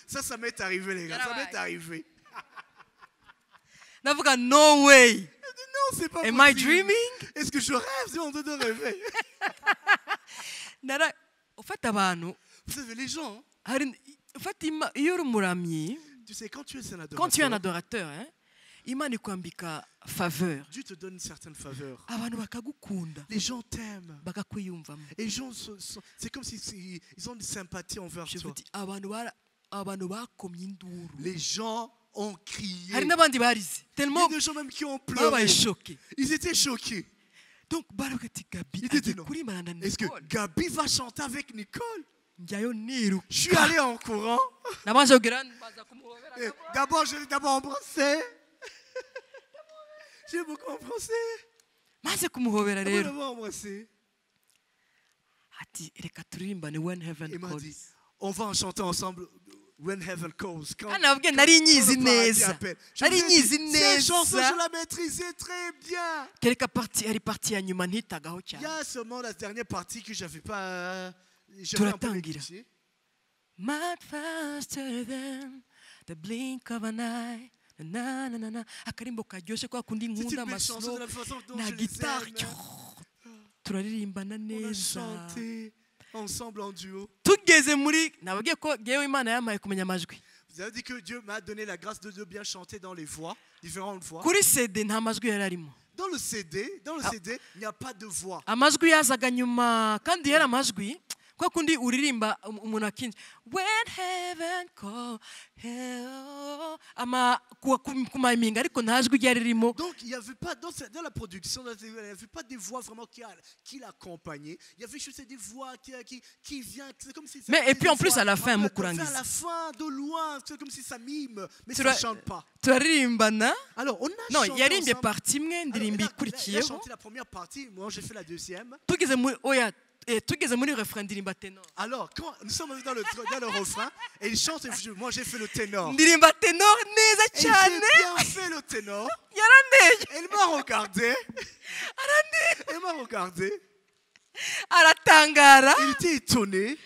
Ça m'est arrivé, les gars. Ça m'est arrivé. Ndavuga no way. Non, c'est pas Am possible. I dreaming? Est-ce que je rêve? C'est en train de rêver. En fait, abantu, Vous savez, les gens, en fait, iyo uri umuramyi, tu sais, quand tu es un adorateur, quand tu es un adorateur, hein, Imana ikwambika faveur. Dieu te donne une certaine faveur. Abantu bakagukunda, Les gens t'aiment. bakakwiyumvamo. Et les gens, c'est comme s'ils ont une sympathie envers Je toi. vous dis, abantu bakomye induru. Les gens ont crié. Hari n'abandi barize. Il y Tellement a des gens même qui ont babaye pleuré. choqués. Ils étaient choqués. Donc baravuga ati Gabi Il était agiye non. kurimbana na Est-ce que Nicole. Gabi va chanter avec Nicole? Njyayo niruka. Je suis allé en courant. Nabanje kugira baza kumuhobera. Et d'abord, je l'ai d'abord embrassé. J'ai beaucoup embrassé. Maze kumuhobera D'abord, rero. d'abord embrassé. Ati reka turirimbane when heaven Il m'a dit, calls. on va en chanter ensemble When Heaven Calls. Quand nababwiye nari nyizi le paradis neza. appelle. Je Nari vous ai dit, nyizi cette chanson, neza. je la maîtrisais très bien. Kereka ari parti ya nyuma ntitagaho Il y cyane. a seulement la dernière partie que j'avais pas. J'avais un peu Turatangira. négligée. Much faster than the blink of an eye. Na na na na. Akarimbo karyoshye kwa kundi C'est nkunda une belle chanson de amaslo la façon dont na je les guitare. aime. Turaririmbana On a neza. chanté ensemble en duo. Tugeze muri nababwiye ko ngewe Imana yamaye kumenya amajwi. Vous avez dit que Dieu m'a donné la grâce de bien chanter dans les voix, différentes voix. Kuri CD nta majwi yari arimo. Dans le CD, il n'y a pas de voix. Amajwi yazaga nyuma kandi yari amajwi kwa kundi uririmba umuntu akinje when heaven call ama kumayiminga ariko nta jwi ryari ririmo. Donc il n'y avait pas dans la production, il n'y avait pas des voix vraiment qui l'accompagnaient. Il y avait juste des voix qui viennent, c'est comme si. Mais et puis en plus à la fin mukurangiza. À la fin de loin, c'est comme si ça mime, mais ça ne chante pas. Turaririmbana. Alors on a non chanté yarimbye ensemble. partie imwe ndirimba Il a ikurikiyeho. chanté la première partie, moi j'ai fait la deuxième. Tugeze muri tugeze muri refrain ndirimba tenor. Alors quand nous sommes dans le refrain et il chante, moi j'ai fait le ténor. Ndirimba tenor neza Et j'ai cyane. bien fait le ténor. Yaraneye. Elle m'a regardé. Elle m'a regardé. Aratangara. Il était étonné.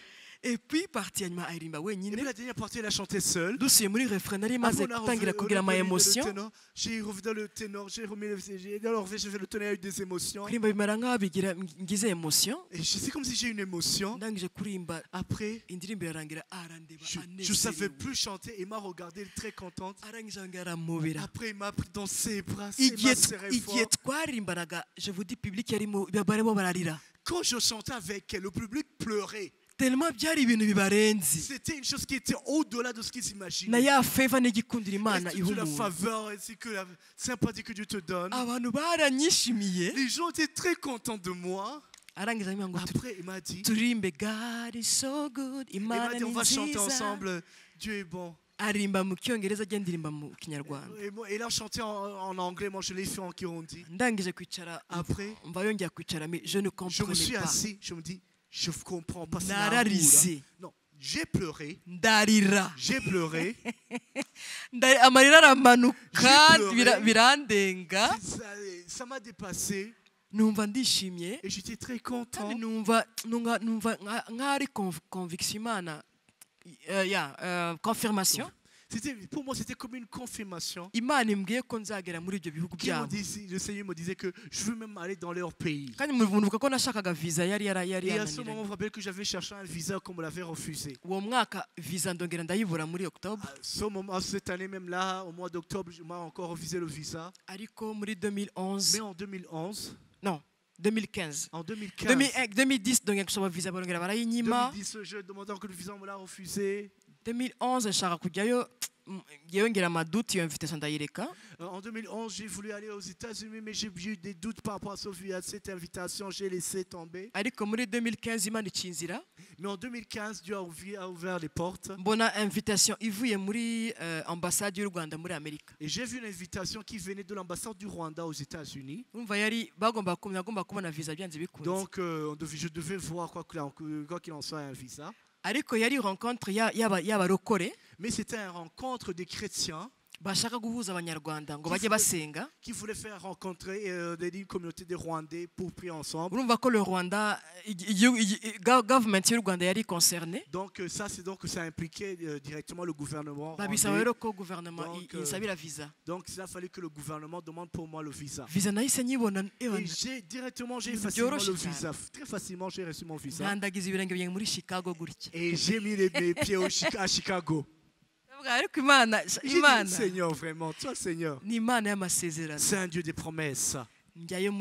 Et puis partie ya nyuma aririmba Et puis wenyine. la dernière partie, elle a chanté seule. Dusuye muri refrain nari maze Après, on a gutangira revenu- kugira on a ama revenu le emotion. ténor. J'ai revu dans le ténor, j'ai remis j'ai fait le ténor avec des émotions. Kuririmba bimera nk'aho bigira ngize emotion. Et c'est comme si j'ai une émotion. Ndangije kuririmba Après, indirimbo irarangira arandeba je ne savais plus chanter. Il m'a regardé très contente. arangije yongera aramubera. Après, il m'a pris dans ses bras. Il igihe m'a serré fort. twaririmbanaga je vous dis public yarimo barimo bararira Quand je chantais avec elle, le public pleurait. tellement byari ibintu bibarenze C'était une chose qui était au-delà de ce qu'ils na imaginaient. ya favor n'igikundira Imana Et iha toute la umuntu. faveur ainsi que la sympathie que Dieu te donne. Abantu baranyishimiye Les gens étaient très contents de moi. arangije ambwira ngo Après, il m'a dit, turirimbe God is so good il m'a Imana dit, on ni va chanter nziza. ensemble. Dieu est bon. Aririmba mu cyongereza agenda ndirimba mu kinyarwanda. Et là, on chantait en anglais. Moi, je l'ai fait en kirundi. Ndangije kwicara Après, mva yongera kwicara mais je ne je me suis comprenais pas. assis. Je me dis, Je ne comprends pas. C'est l'amour, nararize hein. Non, j'ai pleuré. ndarira J'ai pleuré. amarira aramanuka J'ai pleuré. birandenga Ça m'a dépassé. numva ndishimye Et j'étais très content. kandi numva nk'ari conviction imana confirmation Pour moi, c'était comme une confirmation. imana imbwiye ko nzagera muri ibyo bihugu byabo Le Seigneur me disait que je veux même aller dans leur pays. kandi muvuga ko nashakaga visa yari Et à ce moment, yananiranye je me rappelle que j'avais cherché un visa qu'on me l'avait refusé. uwo mwaka visa ndongera ndayibura muri octobre À ce moment, cette année même là, au mois d'octobre, je m'ai encore refusé le visa. ariko muri 2011 Mais en 2011, non 2015 en 2015, 2010 ndongera gusaba visa barongera barayinyima 2010, je demandais encore le visa, on me l'a refusé. 2011 nshaka kujyayo ngewe ngira amaduti iyo invitation ndayireka En 2011, j'ai voulu aller aux États-Unis, mais j'ai eu des doutes par rapport à cette invitation. J'ai laissé tomber. ariko muri 2015 imana ica inzira Mais en 2015, Dieu a ouvert les portes. mbona invitation ivuye muri ambassade y'u Rwanda muri Amerika Et j'ai vu une invitation qui venait de l'ambassade du Rwanda aux États-Unis. umva yari nagomba kubona visa byanze bikunze Donc, je devais voir quoi qu'il en soit un visa. ariko yari rencontre y'abarokore Mais c'était une rencontre des chrétiens bashaka guhuza abanyarwanda ngo bajye basenga qui voulaient faire rencontrer une communauté de Rwandais pour prier ensemble. urumva ko le Rwanda government y'u Rwanda yari concerné Donc, ça impliquait directement le gouvernement babisaba rwandais. rero ko gouvernement Donc, insabira visa Donc, il a fallu que le gouvernement demande pour moi le visa. visa nahise nyibona Et j'ai facilement le visa. Très facilement, j'ai reçu mon visa. nkandagiza ibirenge byanjye muri Chicago gutya Et j'ai mis mes pieds à Chicago. ndavuga ariko imana J'ai dit, imana Seigneur, vraiment, toi, Seigneur, ni imana y'amasezerano c'est un Dieu des promesses. njyayo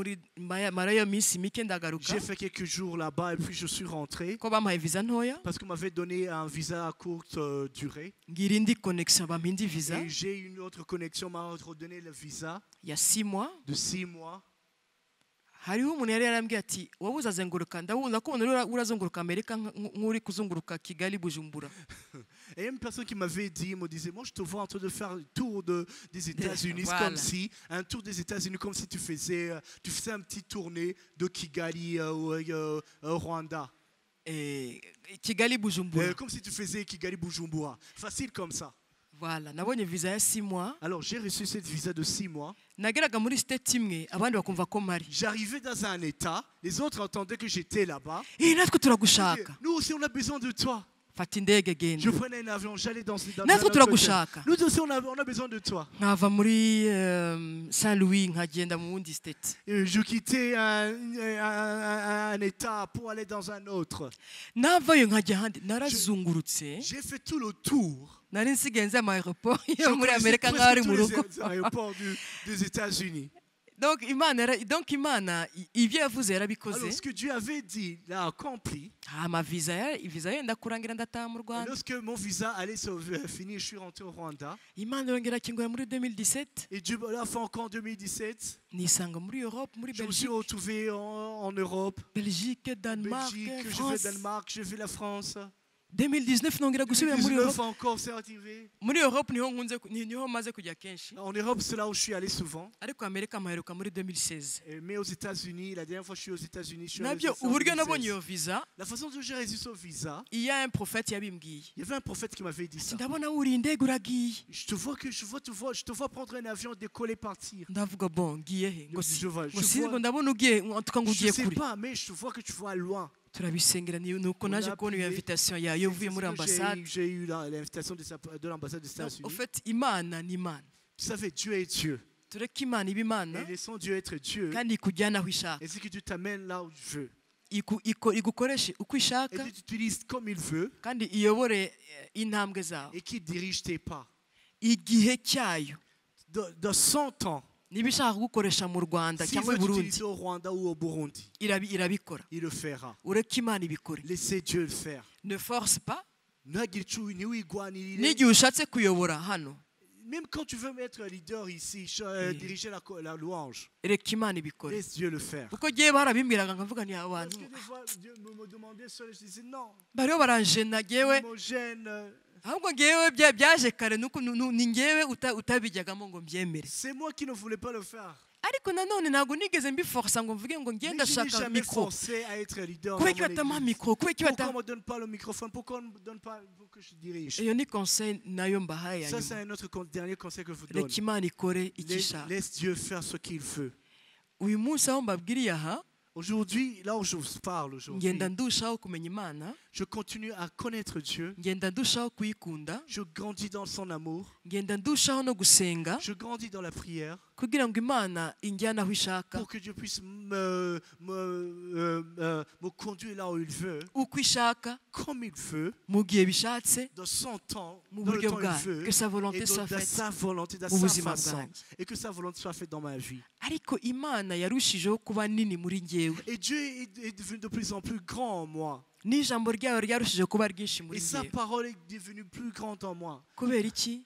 marayo minsi mike ndagaruka J'ai fait quelques jours là-bas et puis je suis rentré ko bampaye visa ntoya parce qu'on m'avait donné un visa à courte durée. ngira indi connection bampa indi visa Et j'ai une autre connexion, m'a redonné le visa ya 6 mois de 6 mois. hariho umuntu yari yarambwiye ati wowe uzazenguruka ndabona ko urazunguruka Amerika nk'uri kuzunguruka Kigali Bujumbura Et il y a une personne qui m'avait dit, il me disait, moi je te vois en train de faire un tour des États-Unis, Voilà. comme si, un tour des États-Unis, comme si tu faisais un petit tournée de Kigali au Rwanda. Kigali Bujumbura Comme si tu faisais Kigali Bujumbura. Facile comme ça. voilà nabonye visa ya 6 mois Alors j'ai reçu cette visa de 6 mois. nageraga muri state imwe abandi bakumva ko mari J'arrivais dans un état, les autres entendaient que j'étais là-bas. natwe turagushaka Nous aussi on a besoin de toi. fata indege Je genda prenais un avion, j'allais dans un natwe autre turagushaka hôtel. Nous aussi on a besoin de toi. nkava muri Saint Louis nkagenda mu wundi state Je quittais un état pour aller dans un autre. navayo nkajya ahandi narazungurutse J'ai fait tout le tour. nari nsigaye nzi amayero Je yo muri connaissais Amerika presque nk'aho ari tous mu les rugo aéroports des États-Unis. donc imana ibyo yavuze yarabikoze Alors ce que Dieu avait dit, l'a accompli. visa yenda kurangira ndataha mu Rwanda Lorsque mon visa allait se finir, je suis rentré au Rwanda. imana yongera kingura muri 2017 Et Dieu l'a fait encore en 2017. nisanga muri Europe muri Je me suis Belgique retrouvé en Europe, Belgique Danemark Belgique, je vais France Danemark, je vais la France. 2019 nongera gusubira muri 2019 Europe encore, c'est arrivé. muri Europe niho maze kujya kenshi En Europe, c'est là où je suis allé souvent. ariko Amerika maheruka muri 2016 Mais aux États-Unis, la dernière fois que je suis aux États-Unis, je suis allé nabyo en uburyo nabonye 2016. iyo visa La façon dont j'ai reçu ce visa, iyo un prophète yabimbwiye il y avait un prophète qui m'avait dit ça. ndabona wuri indege uragiye Je te vois prendre un avion, décoller, partir. ndavuga bon ngiye he ngo Je vois- ngo sinzi ngo ndabona ugiye tuka ngo Je ugiye sais kure pas, mais je te vois que tu vas loin. turabisengera nuko On naje a kubona iyo prié. invitation yayo uvuye muri ambassade J'ai eu l'invitation de l'ambassade des au États-Unis. fait imana ni imana Tu savais, Dieu est Dieu. tureke imana iba imana Et laissons Dieu être Dieu. kandi ikujyana aho ishaka Et c'est que Dieu t'amène là où tu veux. igukoreshe uko Et ishaka Dieu t'utilise comme il veut kandi iyobore intambwe zawe et qui dirige tes pas. igihe cyayo Dans 100 ans, niba ishaka kugukoresha mu Rwanda s'il cyangwa veut i Burundi t'utiliser au Rwanda ou au Burundi, irabikora il le fera. ureke imana ibikore Laissez Dieu le faire. ne force pas Même n'igihe ushatse kuyobora hano quand tu veux être leader ici, diriger la louange, reka imana ibikore laisse Dieu le faire. kuko ngewe barabimbwiraga nkavuga ni Parce abantu que des fois, Dieu me demandait ça, je disais non, bariho baranjena ngewe homogène. ahubwo ngewe byaje kare ni ngewe utabijyagamo ngo mbyemere C'est moi qui ne voulais pas le faire. ariko nanone ntabwo nigeze mbiforsa ngo mvuge ngo Mais ngenda je n'ai shaka jamais mikro forcé à être leader. kubera Dans ko mon batama église. mikro kubera ko Pourquoi on batama ne me donne pas le microphone? Pourquoi on ne me donne pas pour que je dirige? iyo ni conseil nayo mbahaye ya Ça, c'est nyuma un autre dernier conseil que je vous donne. reka imana ikore icyo ishaka Laisse Dieu faire ce qu'il veut. uyu munsi aho mbabwiriye aha Aujourd'hui, là où je vous parle aujourd'hui, ngenda ndushaho kumenya imana je continue à connaître Dieu. ngenda ndushaho kuyikunda Je grandis dans son amour. ngenda ndushaho no gusenga Je grandis dans la prière kugira ngo imana injyane aho ishaka pour que Dieu puisse me conduire là où il veut, uko ishaka comme il veut, mu gihe bishatse dans son temps, mu dans le buryo temps qu'il bwayo veut, que sa volonté et soit dans faite sa volonté, dans mu sa buzima façon, bwanjye et que sa volonté soit faite dans ma vie. ariko imana yarushijeho kuba nini muri njyewe Et Dieu est devenu de plus en plus grand en moi. n'ijambo ryayo ryarushijeho kuba ryinshi muri Et sa njyewe parole est devenue plus grande en moi. kubera iki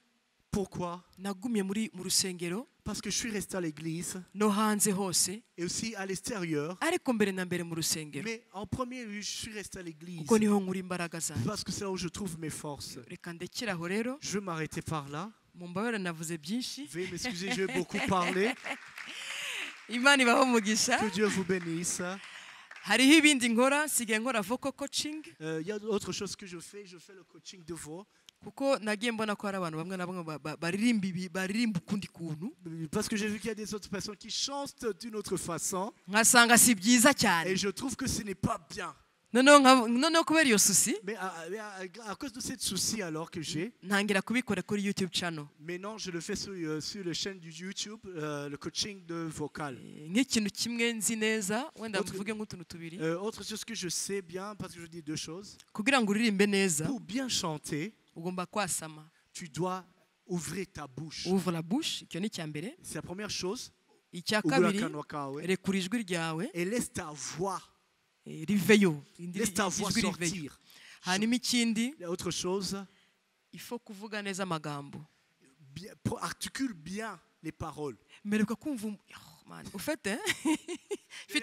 Pourquoi? nagumye mu rusengero Parce que je suis resté à l'église no hanze hose et aussi à l'extérieur. ariko mbere na mbere mu rusengero Mais en premier lieu, je suis resté à l'église kuko niho nkura imbaraga zanjye parce que c'est là où je trouve mes forces. reka ndekere aho rero Je vais m'arrêter par là. mumbabarire navuze byinshi Veuillez m'excuser, je vais beaucoup parler. imana ibaho umugisha Que Dieu vous bénisse. hariho ibindi nkora nsigaye nkora vocal coaching Il y a autre chose que je fais le coaching de voix. kuko nagiye mbona ko hari abantu bamwe na bamwe baririmba ukundi kuntu Parce que j'ai vu qu'il y a des autres personnes qui chantent d'une autre façon. nkasanga si byiza cyane Et je trouve que ce n'est pas bien. noneho kubera iyo susi Mais à cause de cette souci alors que j'ai, ntangira kubikora kuri YouTube channel maintenant je le fais sur la chaîne du YouTube, le coaching de vocal. nk'ikintu kimwe nzi neza wenda mvuge nk'utuntu tubiri Autre chose que je sais bien, parce que je dis deux choses. kugira ngo uririmbe neza Pour bien chanter, ugomba kwasama tu dois ouvrir ta bouche. ouvre la bouche icyo ni icya mbere C'est la première chose. icya Ouvre kabiri akanwa kawe. rekura ijwi ryawe Et laisse ta voix, riveyo laisse ta voix ijwi riveyo sortir. hanyuma ikindi Il y a autre chose, ifo kuvuga neza amagambo articule bien les paroles. mperuka kumva ufite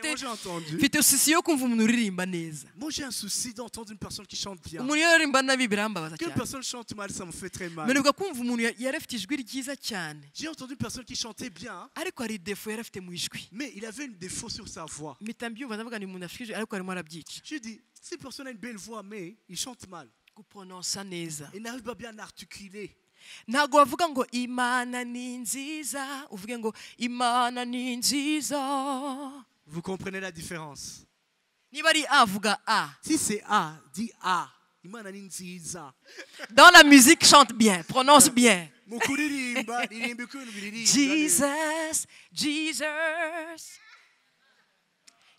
Moi j'ai entendu. mfite susi yo kumva umuntu uririmba neza Moi j'ai un souci d'entendre une personne qui chante bien. umuntu iyo aririmba nabi birambabaza Qu'une cyane personne chante mal, ça me fait très mal. mperuka kumva umuntu yari afite ijwi ryiza cyane J'ai entendu une personne qui chantait bien, ariko hari defo yari afite mu ijwi mais il avait une défaut sur sa voix. mpita mbyumva ndavuga ni umuntu afite ijwi ariko arimo arabyica J'ai dit, cette personne a une belle voix, mais il chante mal. gupononsa neza Il n'arrive pas bien à articuler. ntabwo wavuga ngo imana ni nziza uvuge ngo imana ni nziza Vous comprenez la différence? niba ari a vuga a Si c'est A, dis A. Imana ni nziza. dans la musique chante bien prononce bien Mu kuririmba, ririmba ukuntu biririmba. Jesus Jesus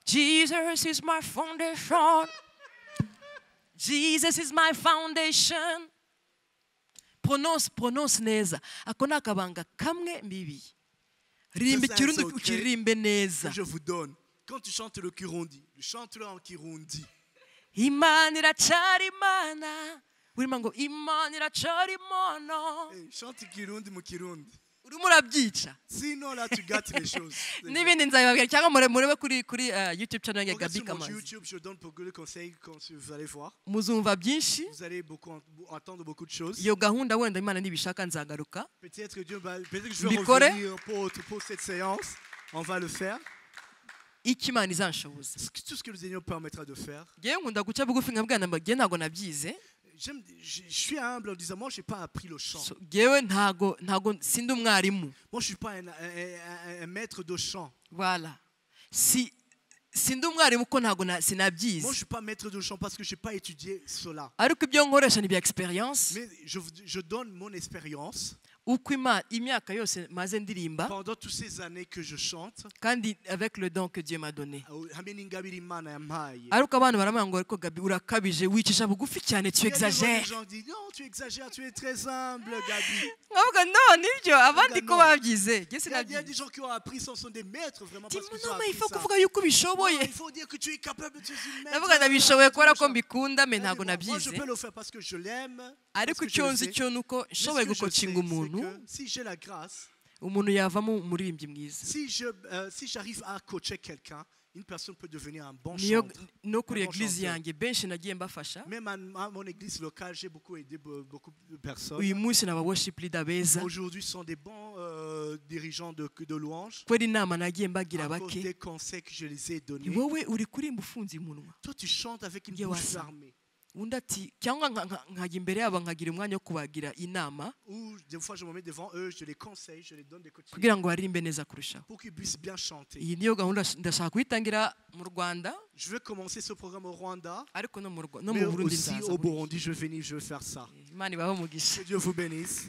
Jesus is my foundation Jesus is my foundation prononce neza ako ni akabanga kamwe mbibi ririmba ikirundi ukiririmbe neza Que je vous donne. Quand tu chantes le Kirundi, chante-le en Kirundi. imana iracari imana urimo ngo imana iracari imana Hey, chante Kirundi mu Kirundi. urimo urabyica Sinon là tu gâtes les choses. n'ibindi nzabibabwira cyangwa murebe kuri YouTube channel ya Regarde Gaby sur mon Kamanzi YouTube, je donne beaucoup de conseils quand vous allez voir. muzumva byinshi Vous allez entendre beaucoup de choses. iyo gahunda wenda imana nibishaka nzagaruka Peut-être que je vais Bikore. revenir pour cette séance. On va le faire. icyo imana izanshoboza Tout ce que le Seigneur permettra de faire. ngewe nkunda guca bugufi nkabwana nge ntabwo nabyize Je suis humble en disant, moi, je n'ai pas appris le chant. ngewe ntabwo sindi umwarimu Moi, je ne suis pas un maître de chant. voilà sindi umwarimu ko ntabwo Moi, sinabyize je ne suis pas maître de chant parce que je n'ai pas étudié cela. ariko ibyo nkoresha ni bya experience Mais je donne mon expérience uko imyaka yose maze ndirimba pendant toutes ces années que je chante. kandi avec le don que Dieu m'a donné Hamwe n'ingabire Imana yampaye. ariko abantu baramubwira ngo ariko Gaby urakabije wicisha bugufi cyane tu Il y a des exagères gens qui disent, non, tu exagères, tu es très humble, Gaby. nkavuga no nibyo abandi ko babyize nge Il y a sinabyize des gens qui ont appris, ce sont des maîtres vraiment parce qu'ils ont non mais appris il faut ça. kuvuga yuko Non, ubishoboye il faut dire que tu es capable, tu es une maître. ndavuga ndabishoboye kubera ko mbikunda me ntabwo Moi, je nabyize peux le faire parce que je l'aime. ariko parce que je icyo le nzi sais. cyo ni uko Mais ce nshoboye que je sais, gukocinga c'est umuntu que si j'ai la grâce, umuntu yavamo umuririmbyi mwiza si j'arrive à coacher quelqu'un, une personne peut devenir un bon niyo chanteur. no kuri Bon eglise chanteur. yanjye benshi nagiye mbafasha. Même à mon église locale, j'ai beaucoup aidé beaucoup de personnes. Uyu munsi n'aba worship leader beza Aujourd'hui, ce sont des bons dirigeants de louanges. kubera inama nagiye mbagira À cause bake. des conseils que je les ai donnés. Wowe uri kuririmba ufunze umunwa. Toi, tu chantes avec une Ngiye bouche wasa. fermée. Undi ati cyangwa nkajya imbere yabo nkagira umwanya wo kubagira inama Ou des fois, je me mets devant eux, je les conseille, je les donne des coachings kugira ngo baririmbe neza kurushaho. pour qu'ils puissent bien chanter. Iyi niyo gahunda ndashaka kuyitangira mu Rwanda Je vais commencer ce programme au Rwanda, ariko no mais mu Burundi aussi nzaza. au Burundi, je vais venir, je vais faire ça. Imana ibahe umugisha. Que Dieu vous bénisse.